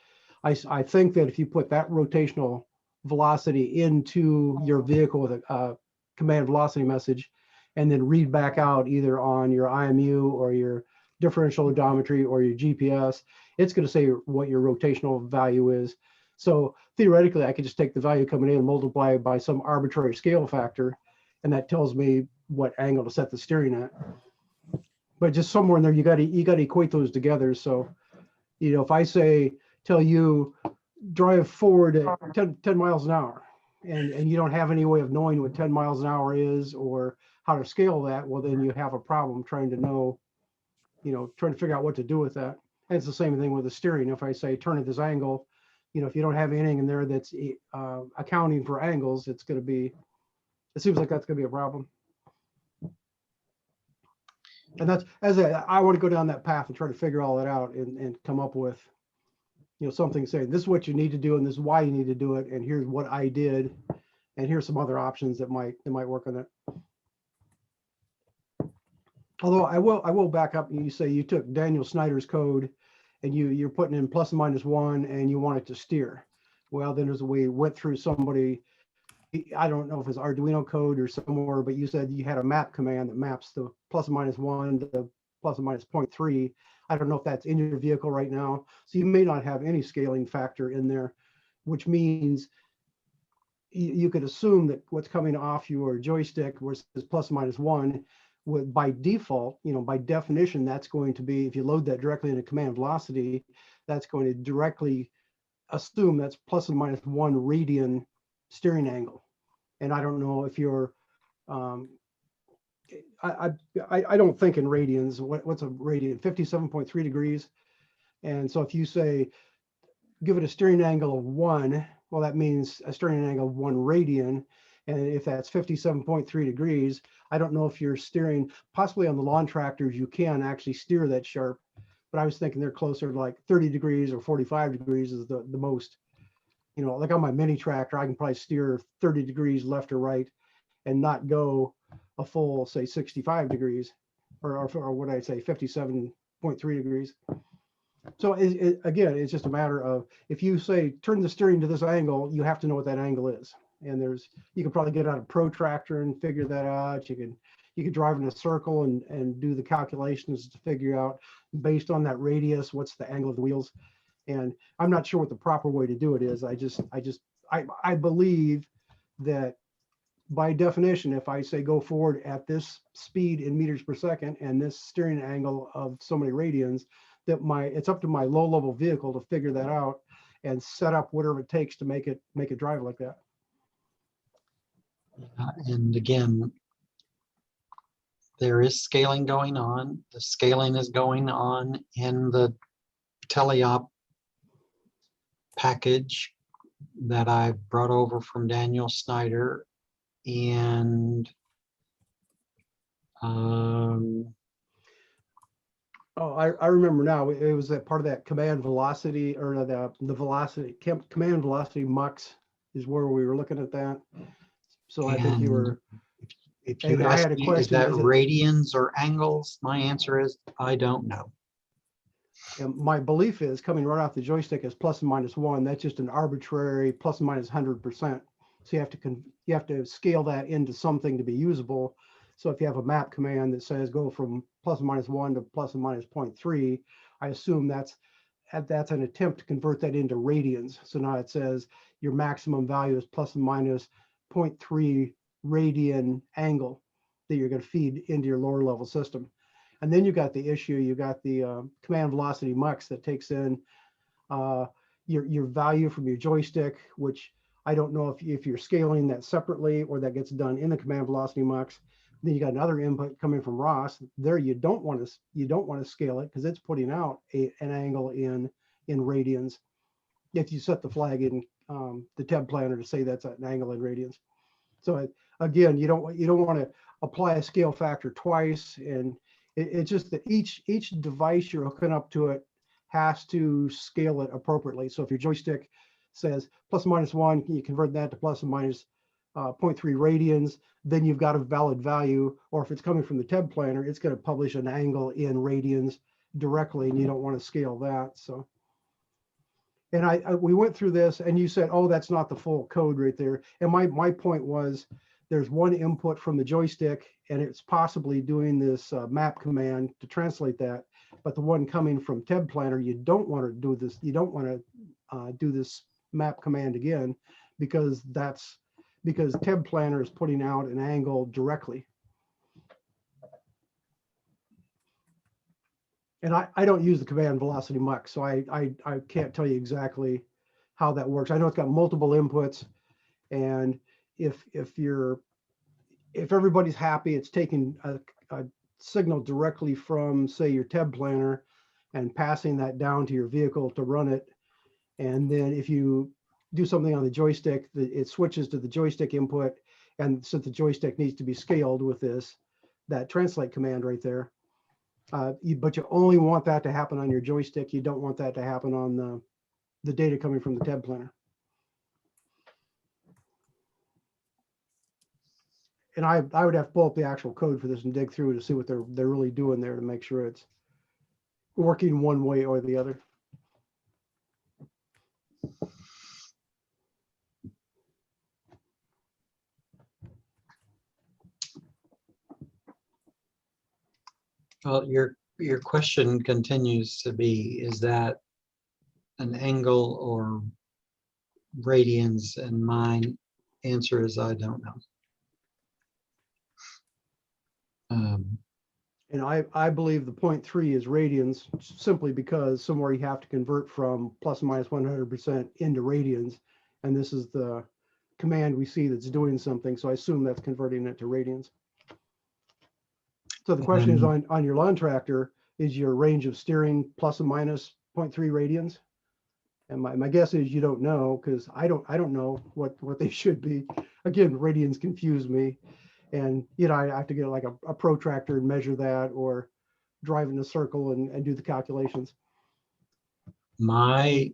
I think that if you put that rotational velocity into your vehicle with a command velocity message, and then read back out either on your IMU or your differential odometry or your GPS, it's going to say what your rotational value is. So theoretically, I could just take the value coming in and multiply it by some arbitrary scale factor, and that tells me what angle to set the steering at. But just somewhere in there, you got to equate those together. So, if I tell you drive forward at 10 miles an hour, and you don't have any way of knowing what 10 miles an hour is or how to scale that, well, then you have a problem trying to know, trying to figure out what to do with that. And it's the same thing with the steering. If I say turn at this angle, if you don't have anything in there that's accounting for angles, it seems like that's going to be a problem. And that's, I want to go down that path and try to figure all that out and come up with, something saying this is what you need to do and this is why you need to do it. And here's what I did. And here's some other options that might work on it. Although I will back up and you say you took Daniel Snyder's code and you're putting in +/-1 and you want it to steer. Well, then we went through somebody, I don't know if it's Arduino code or somewhere, but you said you had a map command that maps the +/-1 to +/-0.3. I don't know if that's in your vehicle right now. So you may not have any scaling factor in there, which means you could assume that what's coming off your joystick versus +/-1 would by default, by definition, that's going to be, if you load that directly into command velocity, that's going to directly assume that's +/-1 radian steering angle. And I don't know if you're, I don't think in radians. What's a radian? 57.3 degrees. And so if you say, give it a steering angle of 1, well, that means a steering angle of 1 radian. And if that's 57.3 degrees, I don't know if you're steering, possibly on the lawn tractors, you can actually steer that sharp. But I was thinking they're closer to like 30 degrees or 45 degrees is the most. Like on my mini tractor, I can probably steer 30 degrees left or right and not go a full, say, 65 degrees or what I say, 57.3 degrees. So again, it's just a matter of, if you say, turn the steering to this angle, you have to know what that angle is. And you can probably get out a protractor and figure that out. You can drive in a circle and do the calculations to figure out, based on that radius, what's the angle of the wheels. And I'm not sure what the proper way to do it is. I believe that by definition, if I say go forward at this speed in meters per second and this steering angle of so many radians, that it's up to my low level vehicle to figure that out and set up whatever it takes to make it drive like that. And again, there is scaling going on. The scaling is going on in the teleop package that I brought over from Daniel Snyder. And Oh, I remember now. It was that part of that command velocity, or the velocity, command velocity mux is where we were looking at that. So I think you were. If you And I ask had a me, is question, that is it- radians or angles? My answer is, I don't know. And my belief is, coming right off the joystick, is plus and minus 1. That's just an arbitrary plus and minus 100%. So you have to scale that into something to be usable. So if you have a map command that says go from plus and minus 1 to plus and minus 0.3, I assume that's an attempt to convert that into radians. So now it says your maximum value is plus and minus 0.3 radian angle that you're going to feed into your lower level system. And then you got the issue, you got the command velocity mux that takes in your value from your joystick, which I don't know if you're scaling that separately or that gets done in the command velocity mux. Then you got another input coming from ROS. There you don't want to scale it, because it's putting out an angle in radians. If you set the flag in the TEB planner to say that's an angle in radians. So again, you don't want to apply a scale factor twice, and it's just that each device you're hooking up to it has to scale it appropriately. So if your joystick says plus and minus 1, you convert that to plus and minus 0.3 radians, then you've got a valid value. Or if it's coming from the TEB planner, it's going to publish an angle in radians directly, and you don't want to scale that. So, and we went through this, and you said, oh, that's not the full code right there. And my point was, there's one input from the joystick, and it's possibly doing this map command to translate that. But the one coming from TEB planner, you don't want to do this. You don't want to do this map command again, because TEB planner is putting out an angle directly. And I don't use the command velocity mux, so I can't tell you exactly how that works. I know it's got multiple inputs, and if everybody's happy, it's taking a signal directly from, say, your TEB planner and passing that down to your vehicle to run it. And then if you do something on the joystick, it switches to the joystick input. And since the joystick needs to be scaled with that translate command right there, but you only want that to happen on your joystick. You don't want that to happen on the data coming from the TEB planner. And I would have to pull up the actual code for this and dig through to see what they're really doing there to make sure it's working one way or the other. Well, your question continues to be, is that an angle or radians? And my answer is, I don't know. And I believe the 0.3 is radians, simply because somewhere you have to convert from plus or minus 100% into radians. And this is the command we see that's doing something. So I assume that's converting it to radians. So the question is, on your lawn tractor, is your range of steering plus or minus 0.3 radians? And my guess is you don't know, because I don't know what they should be. Again, radians confuse me. And I have to get like a protractor and measure that, or drive in a circle and do the calculations. My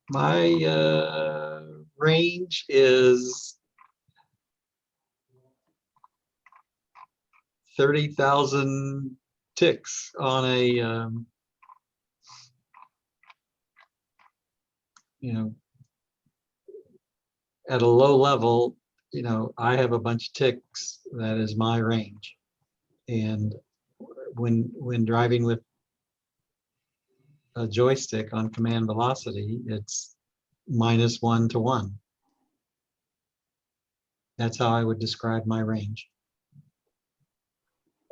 my range is 30,000 ticks on a, you know, at a low level, you know, I have a bunch of ticks. That is my range. And when driving with a joystick on command velocity, it's -1 to 1. That's how I would describe my range.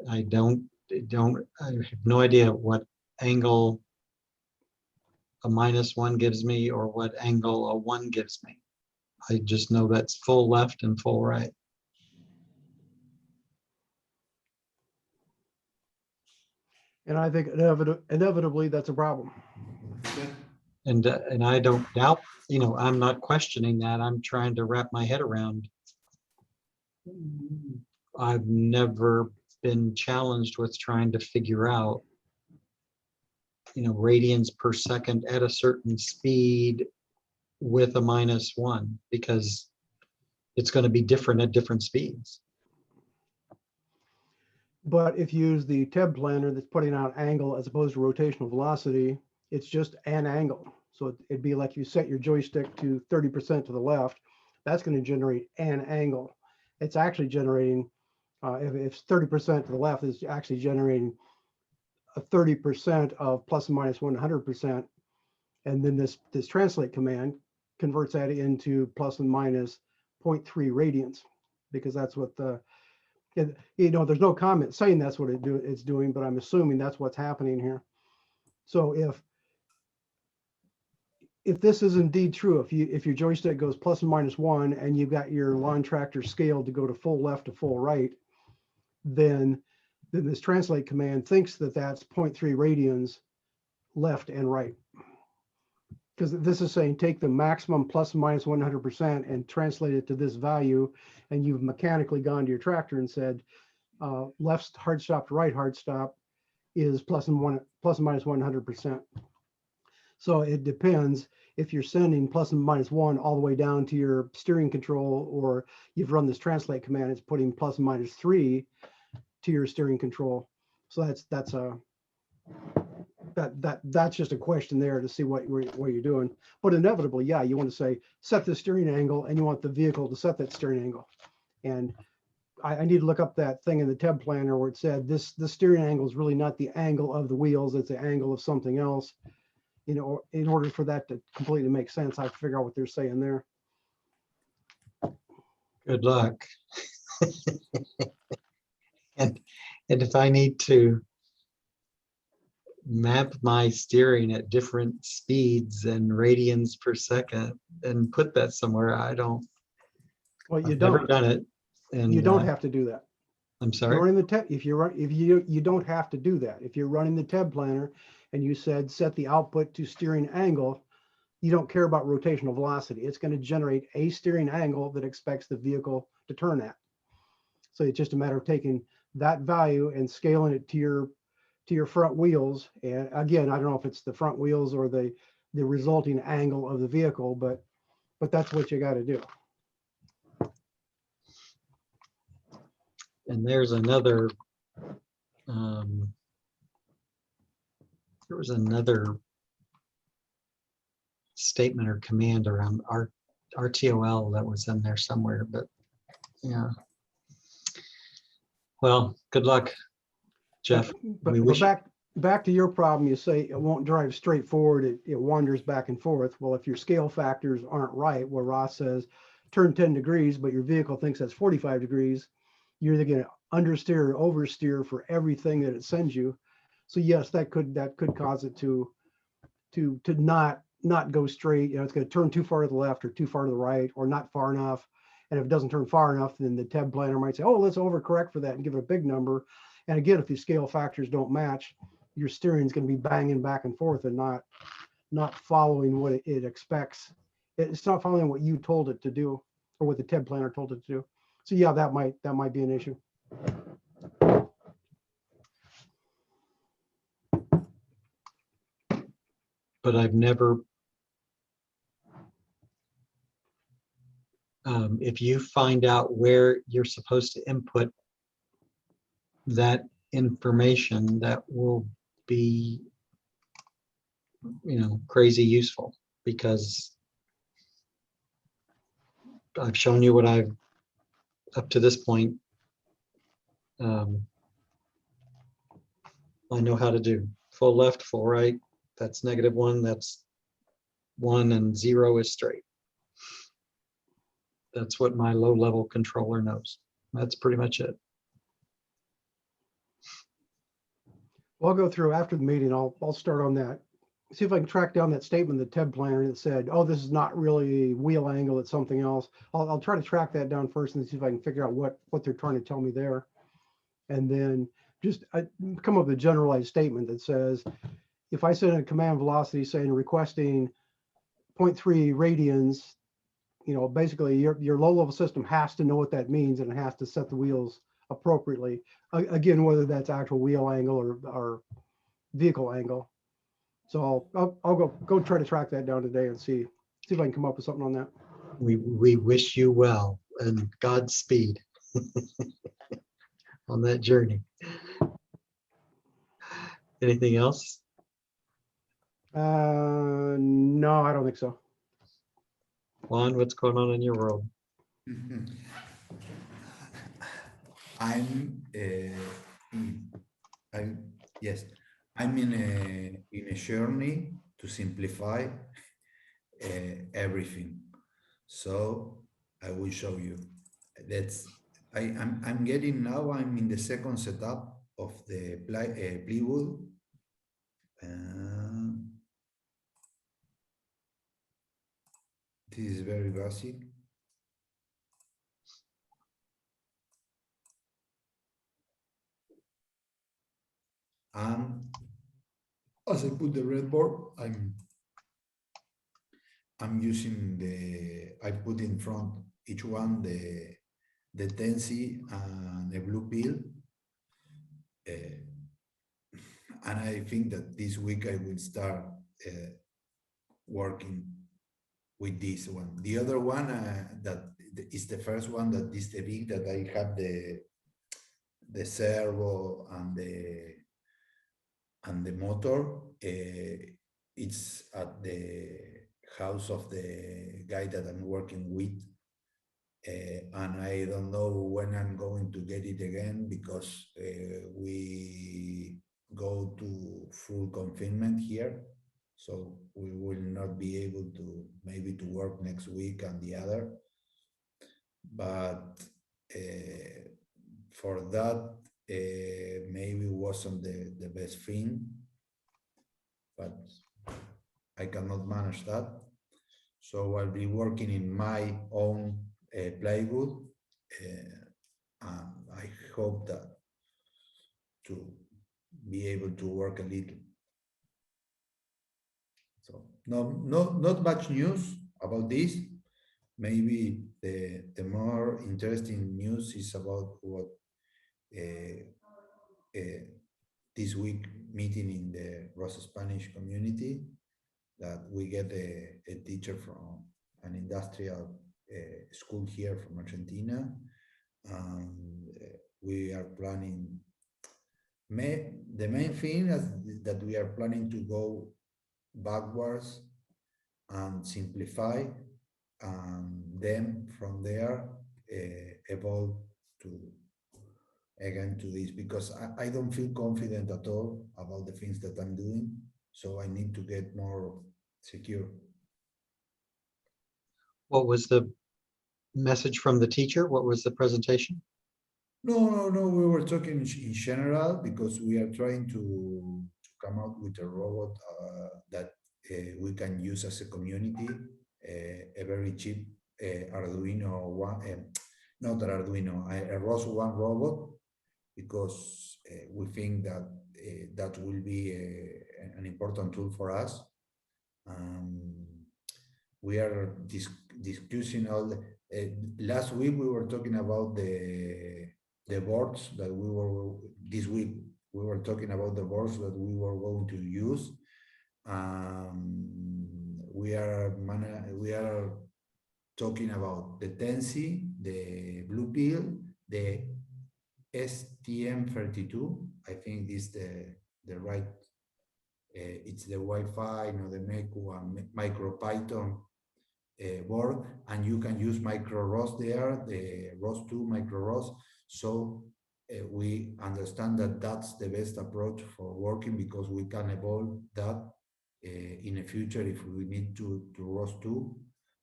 I have no idea what angle a -1 gives me or what angle a 1 gives me. I just know that's full left and full right. And I think inevitably that's a problem. And I don't doubt, you know, I'm not questioning that. I'm trying to wrap my head around. I've never been challenged with trying to figure out, you know, radians per second at a certain speed with a -1, because it's going to be different at different speeds. But if you use the TEB planner that's putting out angle as opposed to rotational velocity, it's just an angle. So it'd be like you set your joystick to 30% to the left, that's going to generate an angle. It's actually generating, if 30% to the left is actually generating a 30% of plus and minus 100%. And then this translate command converts that into plus and minus 0.3 radians, because that's what the, you know, there's no comment saying that's what it's doing, but I'm assuming that's what's happening here. So if this is indeed true, if your joystick goes plus and minus 1 and you've got your lawn tractor scaled to go to full left to full right, then this translate command thinks that that's 0.3 radians left and right. Because this is saying take the maximum plus and minus 100% and translate it to this value, and you've mechanically gone to your tractor and said left hard stop to right hard stop is plus and minus 100%. So it depends if you're sending plus and minus 1 all the way down to your steering control, or you've run this translate command, it's putting plus and minus 3 to your steering control. So that's just a question there to see what you're doing. But inevitably, yeah, you want to say set the steering angle, and you want the vehicle to set that steering angle. And I need to look up that thing in the TEB planner where it said the steering angle is really not the angle of the wheels, it's the angle of something else. You know, in order for that to completely make sense, I have to figure out what they're saying there. Good luck. and if I need to map my steering at different speeds and radians per second and put that somewhere, I don't. Well, you I've don't. never done it. And you don't have to do that. I'm If you're sorry. running the TEB, you don't have to do that. If you're running the TEB planner and you said set the output to steering angle, you don't care about rotational velocity. It's going to generate a steering angle that expects the vehicle to turn at. So it's just a matter of taking that value and scaling it to your front wheels. And again, I don't know if it's the front wheels or the resulting angle of the vehicle, but that's what you got to do. And there's another, there was another statement or command around RTOL that was in there somewhere, but yeah. Well, good luck, Jeff. But back to your problem, you say it won't drive straight forward, it wanders back and forth. Well, if your scale factors aren't right, where Ross says turn 10 degrees, but your vehicle thinks that's 45 degrees, you're either going to understeer or oversteer for everything that it sends you. So yes, that could cause it to not go straight. You know, it's going to turn too far to the left or too far to the right, or not far enough. And if it doesn't turn far enough, then the TEB planner might say, oh, let's overcorrect for that and give it a big number. And again, if the scale factors don't match, your steering is going to be banging back and forth and not following what it expects. It's not following what you told it to do, or what the TEB planner told it to do. So yeah, that might be an issue. But I've never If you find out where you're supposed to input that information, that will be, crazy useful, because I've shown you what I've, up to this point, I know how to do. Full left, full right, that's -1, that's 1, and 0 is straight. That's what my low-level controller knows. That's pretty much it. Well, I'll go through after the meeting. I'll start on that. See if I can track down that statement in the TEB planner that said, oh, this is not really wheel angle, it's something else. I'll try to track that down first and see if I can figure out what they're trying to tell me there. And then just come up with a generalized statement that says, if I send a command velocity saying requesting 0.3 radians, basically your low-level system has to know what that means, and it has to set the wheels appropriately. Again, whether that's actual wheel angle or vehicle angle. So I'll go try to track that down today and see if I can come up with something on that. We wish you well and Godspeed on that journey. Anything else? No, I don't think so. Juan, what's going on in your world? Yes, I'm in a journey to simplify everything. So I will show you. I'm getting now. I'm in the second setup of the plywood. This is very basic. And as I put the breadboard, I'm using I put in front each one the Tensi and a blue pill. And I think that this week I will start working with this one. The other one that is the first one, that is the big, that I have the servo and the motor. It's at the house of the guy that I'm working with, and I don't know when I'm going to get it again, because we go to full confinement here, so we will not be able to maybe to work next week and the other. But for that, maybe wasn't the best thing, but I cannot manage that. So I'll be working in my own plywood, and I hope that to be able to work a little. So not much news about this. Maybe the more interesting news is about what this week meeting in the Rosa Spanish community, that we get a teacher from an industrial school here from Argentina. We are planning, the main thing is that we are planning to go backwards and simplify, and then from there evolve to again to this, because I don't feel confident at all about the things that I'm doing, so I need to get more secure. What was the message from the teacher? What was the presentation? No, we were talking in general, because we are trying to come out with a robot that we can use as a community, a very cheap Arduino one, not an Arduino, a ROS One robot, because we think that that will be an important tool for us. We are discussing all last week we were talking about the boards that we were, this week we were talking about the boards that we were going to use. We are talking about the Tensi, the blue pill, the STM32. I think this the right. It's the Wi-Fi, the Meku and MicroPython board, and you can use micro ROS there, the ROS2 micro ROS. So we understand that that's the best approach for working, because we can evolve that in the future if we need to ROS2.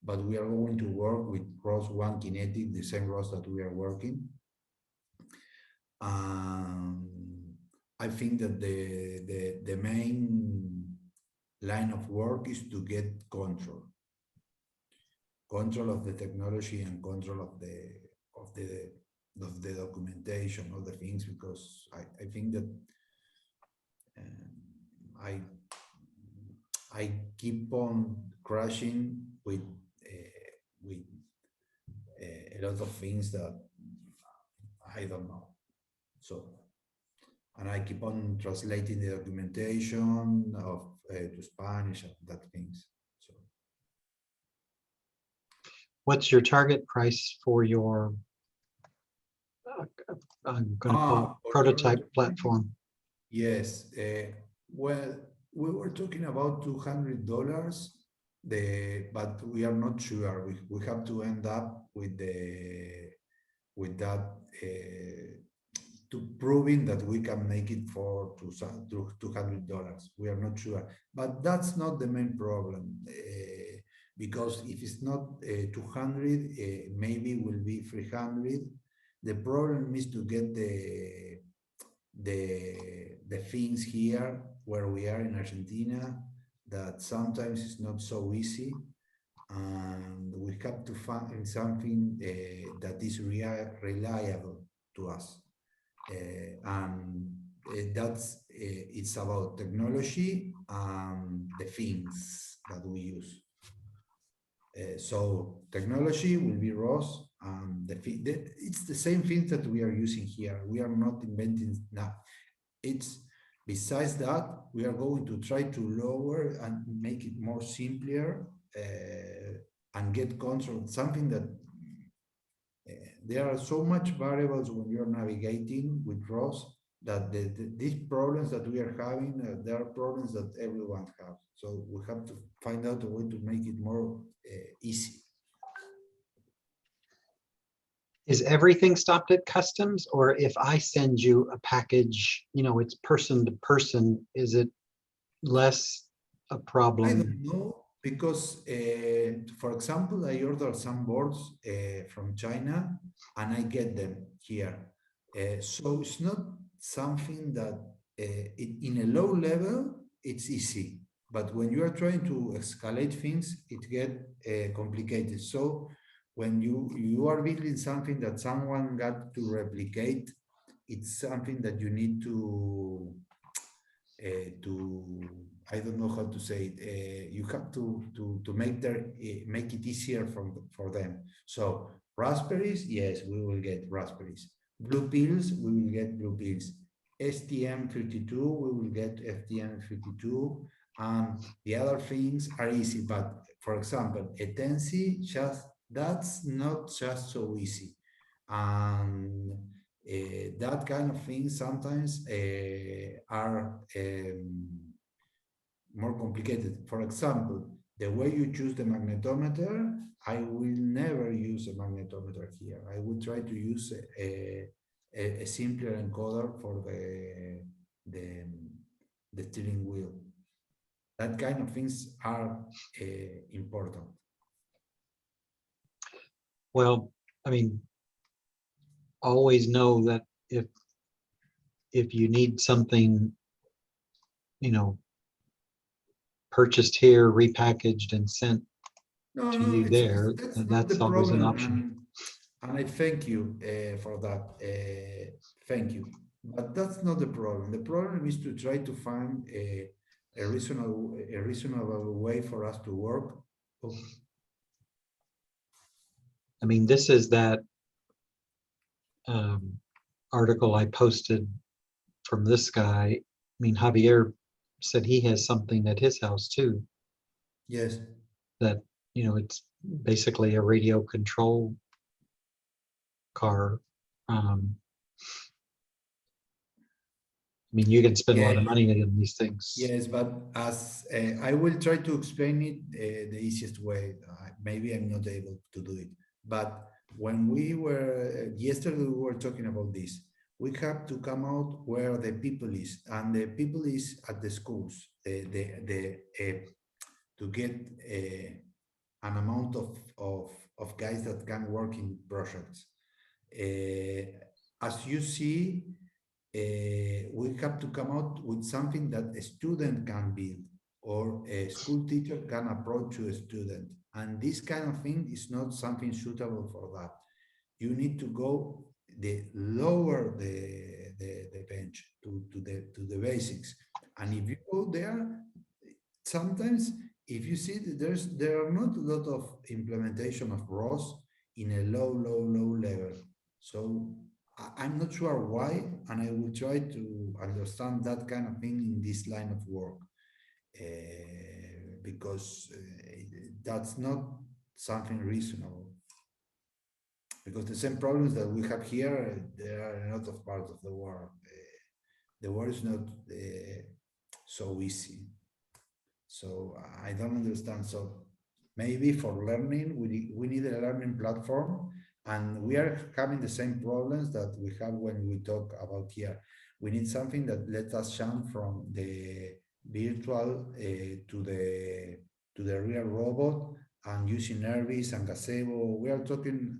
But we are going to work with ROS1 kinetic, the same ROS that we are working. I think that the main line of work is to get control of the technology and control of the documentation, all the things, because I think that I keep on crashing with a lot of things that I don't know. So, and I keep on translating the documentation of to Spanish and that things. So, What's your target price for your, I'm going to call it prototype platform? Yes. Well, we were talking about $200. But we are not sure. We have to end up with that to proving that we can make it for $200. We are not sure, but that's not the main problem, because if it's not 200, maybe will be 300. The problem is to get the things here where we are in Argentina, that sometimes it's not so easy, and we have to find something that is reliable to us. And that's it's about technology and the things that we use. So technology will be ROS, and it's the same thing that we are using here. We are not inventing now. It's besides that, we are going to try to lower and make it more simpler and get control. Something that there are so much variables when you're navigating with ROS, that these problems that we are having, there are problems that everyone has. So we have to find out a way to make it more easy. Is everything stopped at customs, or if I send you a package, it's person to person, is it less a problem? I don't know, because for example, I ordered some boards from China and I get them here. So it's not something that in a low level, it's easy. But when you are trying to escalate things, it gets complicated. So when you are building something that someone got to replicate, it's something that you need to I don't know how to say it. You have to make it easier for them. So raspberries, yes, we will get raspberries. Blue pills, we will get blue pills. STM32, we will get STM32, and the other things are easy. But for example, a Tensi, that's not just so easy, and that kind of things sometimes are more complicated. For example, the way you choose the magnetometer, I will never use a magnetometer here. I will try to use a simpler encoder for the steering wheel. That kind of things are important. Well, I mean, always know that if you need something, purchased here, repackaged and sent to you there, that's always an option. And I thank you for that. Thank you. But that's not the problem. The problem is to try to find a reasonable way for us to work. Oh. I mean, this is that article I posted from this guy. I mean, Javier said he has something at his house too. Yes. That it's basically a radio control car. I mean, you can spend a lot of Yeah. money on these things. Yes, but as I will try to explain it the easiest way. Maybe I'm not able to do it. But when we were yesterday, we were talking about this. We have to come out where the people is, and the people is at the schools. To get an amount of guys that can work in projects. As you see, we have to come out with something that a student can build or a school teacher can approach to a student. And this kind of thing is not something suitable for that. You need to go the lower the bench to the basics. And if you go there, sometimes if you see there are not a lot of implementation of ROS in a low level. So I'm not sure why, and I will try to understand that kind of thing in this line of work, because that's not something reasonable. Because the same problems that we have here, there are in other parts of the world. The world is not so easy. So I don't understand. So maybe for learning, we need a learning platform, and we are having the same problems that we have when we talk about here. We need something that lets us jump from the virtual to the real robot, and using Nervis and Gazebo. We are talking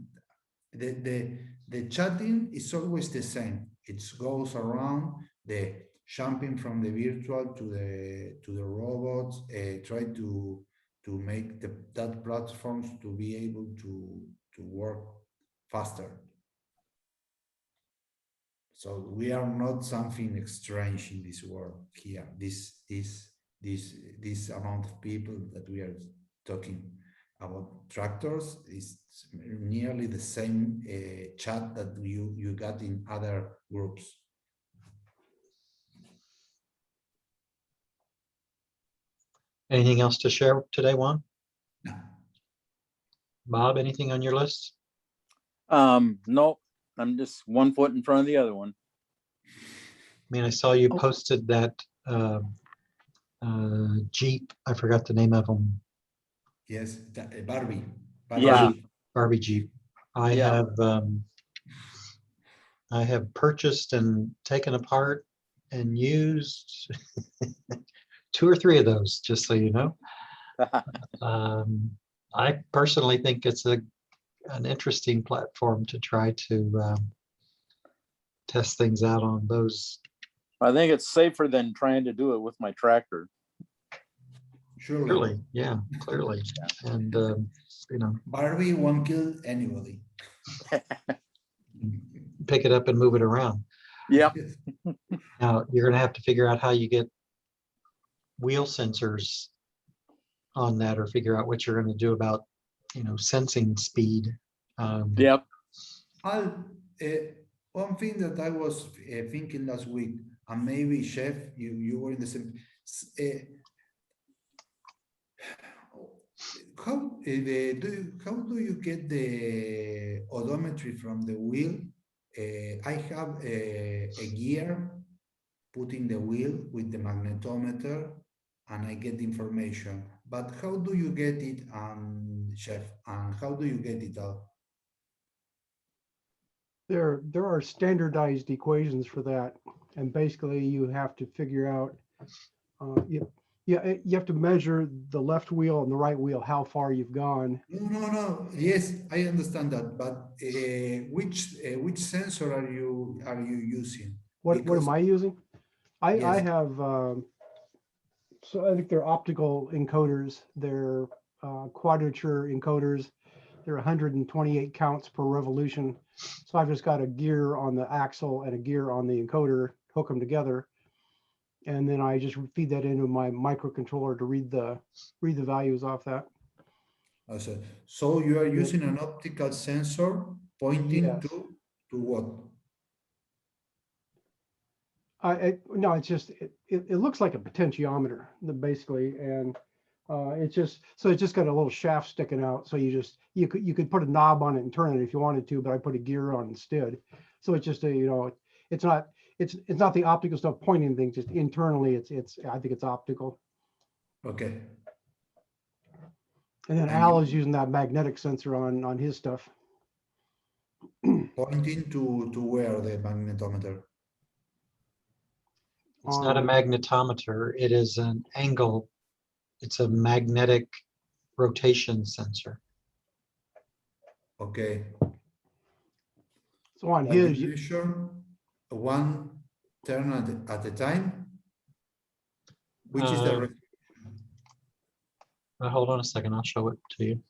the chatting is always the same. It goes around the jumping from the virtual to the robots, try to make that platforms to be able to work faster. So we are not something strange in this world here. This amount of people that we are talking about tractors is nearly the same chat that you got in other groups. Anything else to share today, Juan? No. Bob, anything on your list? No, I'm just one foot in front of the other one. I mean, I saw you Oh. posted that Jeep. I forgot the name of them. Yes, Barbie. Yeah. Jeep. Barbie Jeep. I Yeah. have purchased and taken apart and used 2 or 3 of those, just so you know. I personally think it's an interesting platform to try to test things out on those. I think it's safer than trying to do it with my tractor. Surely. Clearly, yeah, clearly. And, Barbie won't kill anybody. pick it up and move it around. Yep. Now, you're going to have to figure out how you get wheel sensors on that, or figure out what you're going to do about, sensing speed. Yep. One thing that I was thinking last week, and maybe Chef, you were in the same. How do you get the odometry from the wheel? I have a gear put in the wheel with the magnetometer, and I get the information. But how do you get it, Chef? And how do you get it out? There are standardized equations for that, and basically you have to figure out, you have to measure the left wheel and the right wheel, how far you've gone. No. Yes, I understand that, but which sensor are you using? What am I using? I Yes. have, so I think they're optical encoders. They're quadrature encoders. They're 128 counts per revolution. So I've just got a gear on the axle and a gear on the encoder, hook them together. And then I just feed that into my microcontroller to read the values off that. So you are using an optical sensor pointing Yes. to what? No, it's just, it looks like a potentiometer basically. And It's just got a little shaft sticking out. So you could put a knob on it and turn it if you wanted to, but I put a gear on instead. So it's just it's not the optical stuff pointing things. Just internally, I think it's optical. Okay. And then And Al is using that magnetic sensor on his stuff. pointing to where the magnetometer? It's not a On- magnetometer. It is an angle. It's a magnetic rotation sensor. Okay. So on But you his, measure one turn at a time, which is the Hold on a second. I'll show it to you.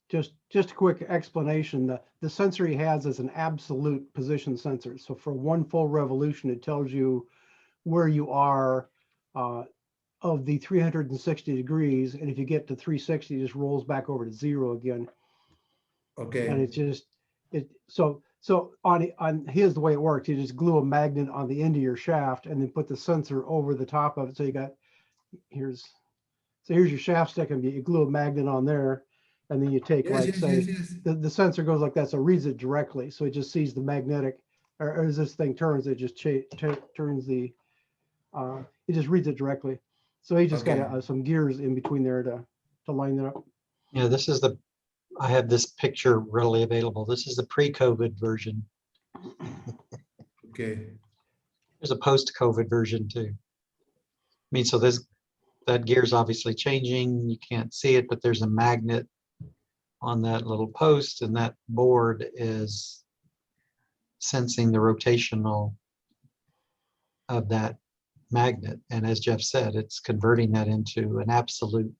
just a quick explanation. The sensor he has is an absolute position sensor. So for one full revolution, it tells you where you are of the 360 degrees. And if you get to 360, it just rolls back over to 0 again. Okay. And it's just, so on his, the way it works, you just glue a magnet on the end of your shaft and then put the sensor over the top of it. So you got, here's your shaft stick, and you glue a magnet on there, and then you take Yes, yes, say, yes, yes. the sensor goes like that, so it reads it directly. So it just sees the magnetic, or as this thing turns, it just turns the, it just reads it directly. So he just Okay. got some gears in between there to line it up. Yeah, I have this picture readily available. This is the pre-COVID version. Okay. There's a post-COVID version too. I mean, so that gear's obviously changing. You can't see it, but there's a magnet on that little post, and that board is sensing the rotational of that magnet. And as Jeff said, it's converting that into an absolute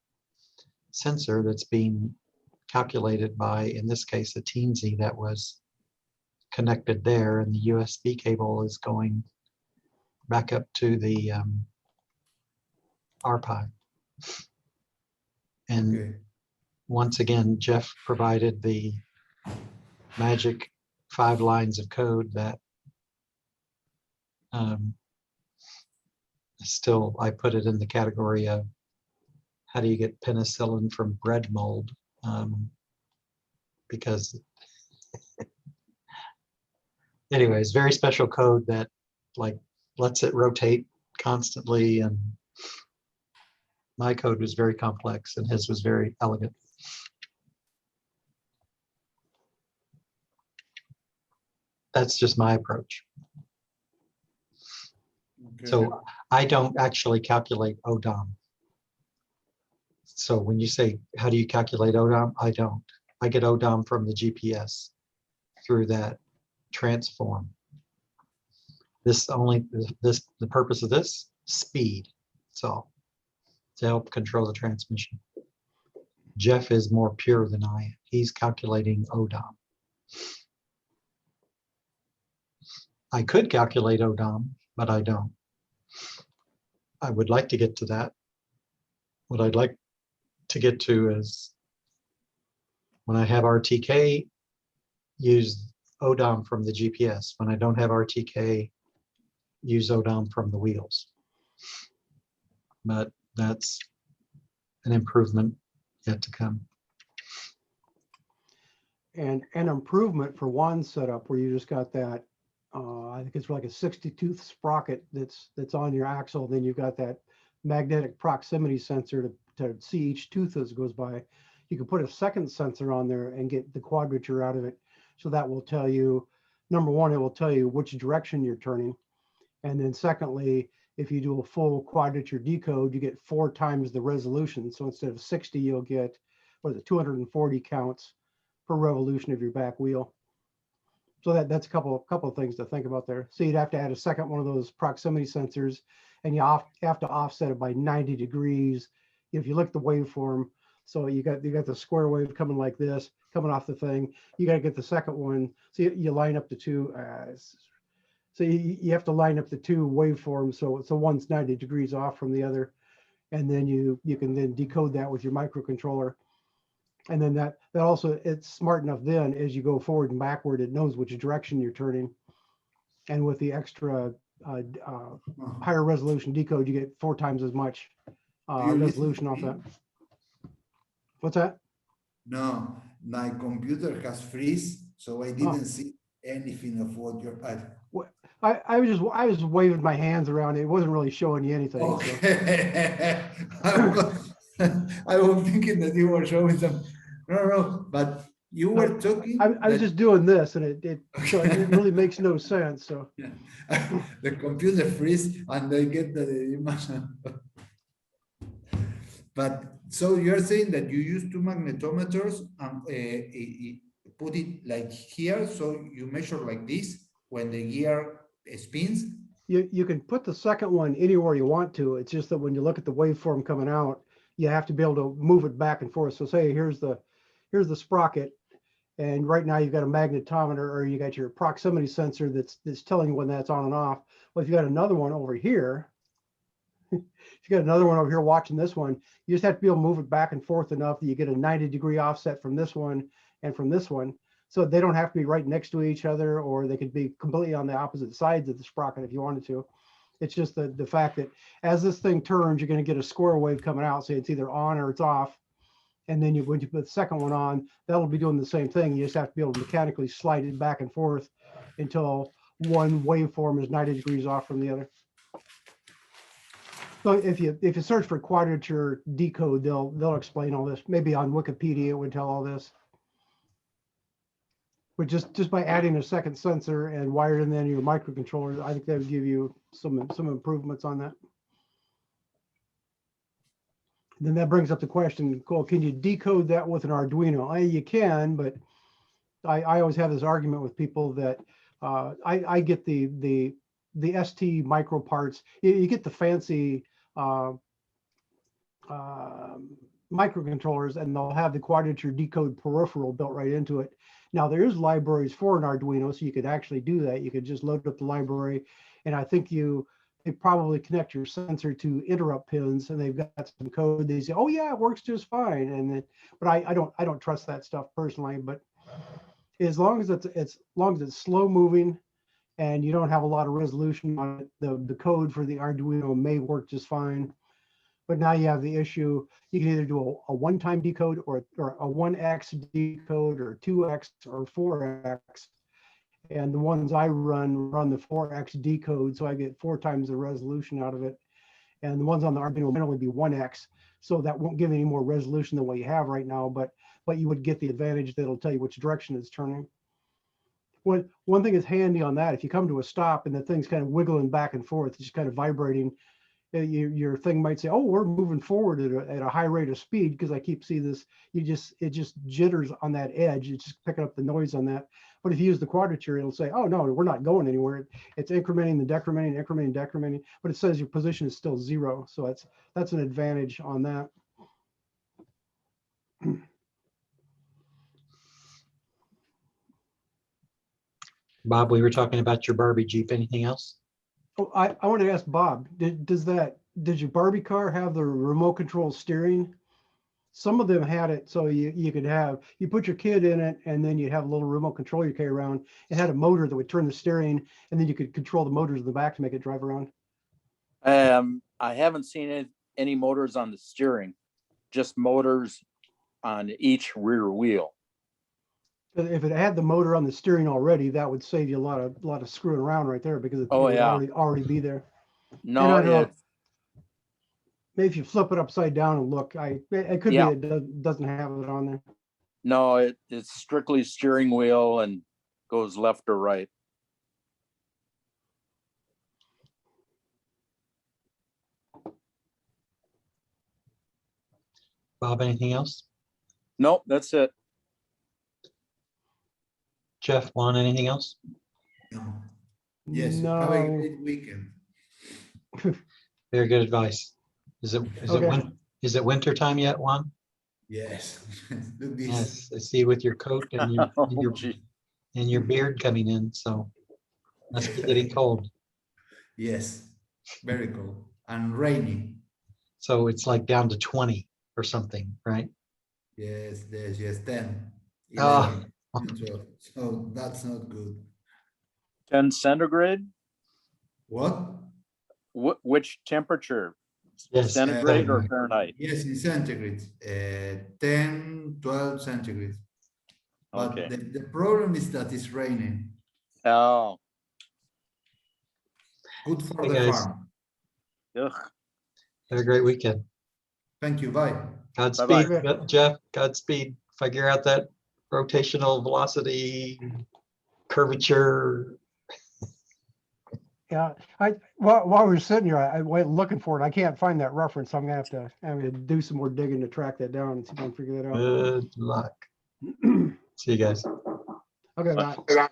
sensor that's being calculated by, in this case, a teensy that was connected there, and the USB cable is going back up to the RPI. And Okay. once again, Jeff provided the magic 5 lines of code that still, I put it in the category of how do you get penicillin from bread mold? Because anyways, very special code that like lets it rotate constantly, and my code was very complex and his was very elegant. That's just my approach. Okay. So I don't actually calculate ODOM. So when you say, how do you calculate ODOM? I don't. I get ODOM from the GPS through that transform. The purpose of this, speed. So to help control the transmission. Jeff is more pure than I am. He's calculating ODOM. I could calculate ODOM, but I don't. I would like to get to that. What I'd like to get to is when I have RTK, use ODOM from the GPS. When I don't have RTK, use ODOM from the wheels. But that's an improvement yet to come. And an improvement for one setup where you just got that, I think it's like a 60-tooth sprocket that's on your axle. Then you've got that magnetic proximity sensor to see each tooth as it goes by. You can put a second sensor on there and get the quadrature out of it. So that will tell you, number one, it will tell you which direction you're turning. And then secondly, if you do a full quadrature decode, you get 4 times the resolution. So instead of 60, you'll get, 240 counts per revolution of your back wheel. So that's a couple of things to think about there. So you'd have to add a second one of those proximity sensors, and you have to offset it by 90 degrees. If you look at the waveform, so you got the square wave coming like this, coming off the thing. You got to get the second one. So you line up the two. So you have to line up the two waveforms. So one's 90 degrees off from the other, and then you can then decode that with your microcontroller. And then that also, it's smart enough then as you go forward and backward, it knows which direction you're turning. And with the extra higher resolution decode, you get 4 times as much you listen resolution to off me? that. What's that? No, my computer has freeze, so I Oh. didn't see anything of what you're. I was waving my hands around. It wasn't really showing you anything. So. Okay. I was thinking that you were showing some. No, but you were talking. I was that- just doing this, and so it really makes no sense. So the computer freeze and they get the image. But so you're saying that you use two magnetometers and put it like here, so you measure like this when the gear spins. you can put the second one anywhere you want to. It's just that when you look at the waveform coming out, you have to be able to move it back and forth. So say here's the sprocket, and right now you've got a magnetometer or you got your proximity sensor that's telling you when that's on and off. Well, if you got another one over here, if you got another one over here watching this one, you just have to be able to move it back and forth enough that you get a 90-degree offset from this one and from this one. So they don't have to be right next to each other, or they could be completely on the opposite sides of the sprocket if you wanted to. It's just the fact that as this thing turns, you're going to get a square wave coming out. So it's either on or it's off. And then when you put the second one on, that'll be doing the same thing. You just have to be able to mechanically slide it back and forth until one waveform is 90 degrees off from the other. So if you search for quadrature decode, they'll explain all this. Maybe on Wikipedia it would tell all this. But just by adding a second sensor and wiring in your microcontroller, I think that would give you some improvements on that. Then that brings up the question, Cole, can you decode that with an Arduino? You can, but I always have this argument with people that I get the ST micro parts. You get the fancy microcontrollers, and they'll have the quadrature decode peripheral built right into it. Now there is libraries for an Arduino, so you could actually do that. You could just load up the library, and I think they probably connect your sensor to interrupt pins, and they've got some code. They say, "Oh yeah, it works just fine." And then, but I don't trust that stuff personally. But as long as it's slow moving, and you don't have a lot of resolution on it, the code for the Arduino may work just fine. But now you have the issue, you can either do a one-time decode or a 1x decode or 2x or 4x. And the ones I run the 4x decode, so I get 4 times the resolution out of it. And the ones on the Arduino will only be 1x, so that won't give any more resolution than what you have right now, but you would get the advantage that it'll tell you which direction it's turning. One thing is handy on that, if you come to a stop and the thing's kind of wiggling back and forth, it's just kind of vibrating, your thing might say, "Oh, we're moving forward at a high rate of speed," because I keep seeing this. It just jitters on that edge. It's just picking up the noise on that. But if you use the quadrature, it'll say, "Oh no, we're not going anywhere." It's incrementing, decrementing, but it says your position is still 0. So that's an advantage on that. Bob, we were talking about your Barbie Jeep. Anything else? Oh, I want to ask Bob, does your Barbie car have the remote control steering? Some of them had it, so you put your kid in it, and then you have a little remote control you carry around. It had a motor that would turn the steering, and then you could control the motors in the back to make it drive around. I haven't seen any motors on the steering, just motors on each rear wheel. If it had the motor on the steering already, that would save you a lot of screwing around right there, because it would already be there. No, and I don't know, maybe if you flip it upside down and look, it could be it doesn't have it on there. No, it's strictly steering wheel and goes left or right. Bob, anything else? Nope, that's it. Jeff, Juan, anything else? No. Yes. No. Have a great weekend. Very good advice. Is it winter time yet, Juan? Yes. Look this. Yes, I see with your coat and your beard coming in, so must be getting cold. Yes. Very cold and rainy. So it's like down to 20 or something, right? Yes. 10, 11, Oh. 12. So that's not good. 10 centigrade? What? Which temperature? Yes. Centigrade or Uh, Fahrenheit? Yes, in centigrade, 10, 12 centigrade. But Okay. the problem is that it's raining. Oh, Good for Hey, the guys. farm. ugh. Have a great weekend. Thank you, bye. Godspeed, Bye-bye. Jeff. Godspeed. Figure out that rotational velocity curvature. Yeah, while we were sitting here, I went looking for it. I can't find that reference. I'm gonna have to do some more digging to track that down and see if I can figure that out. Good luck. See you guys. Okay, Bye. bye.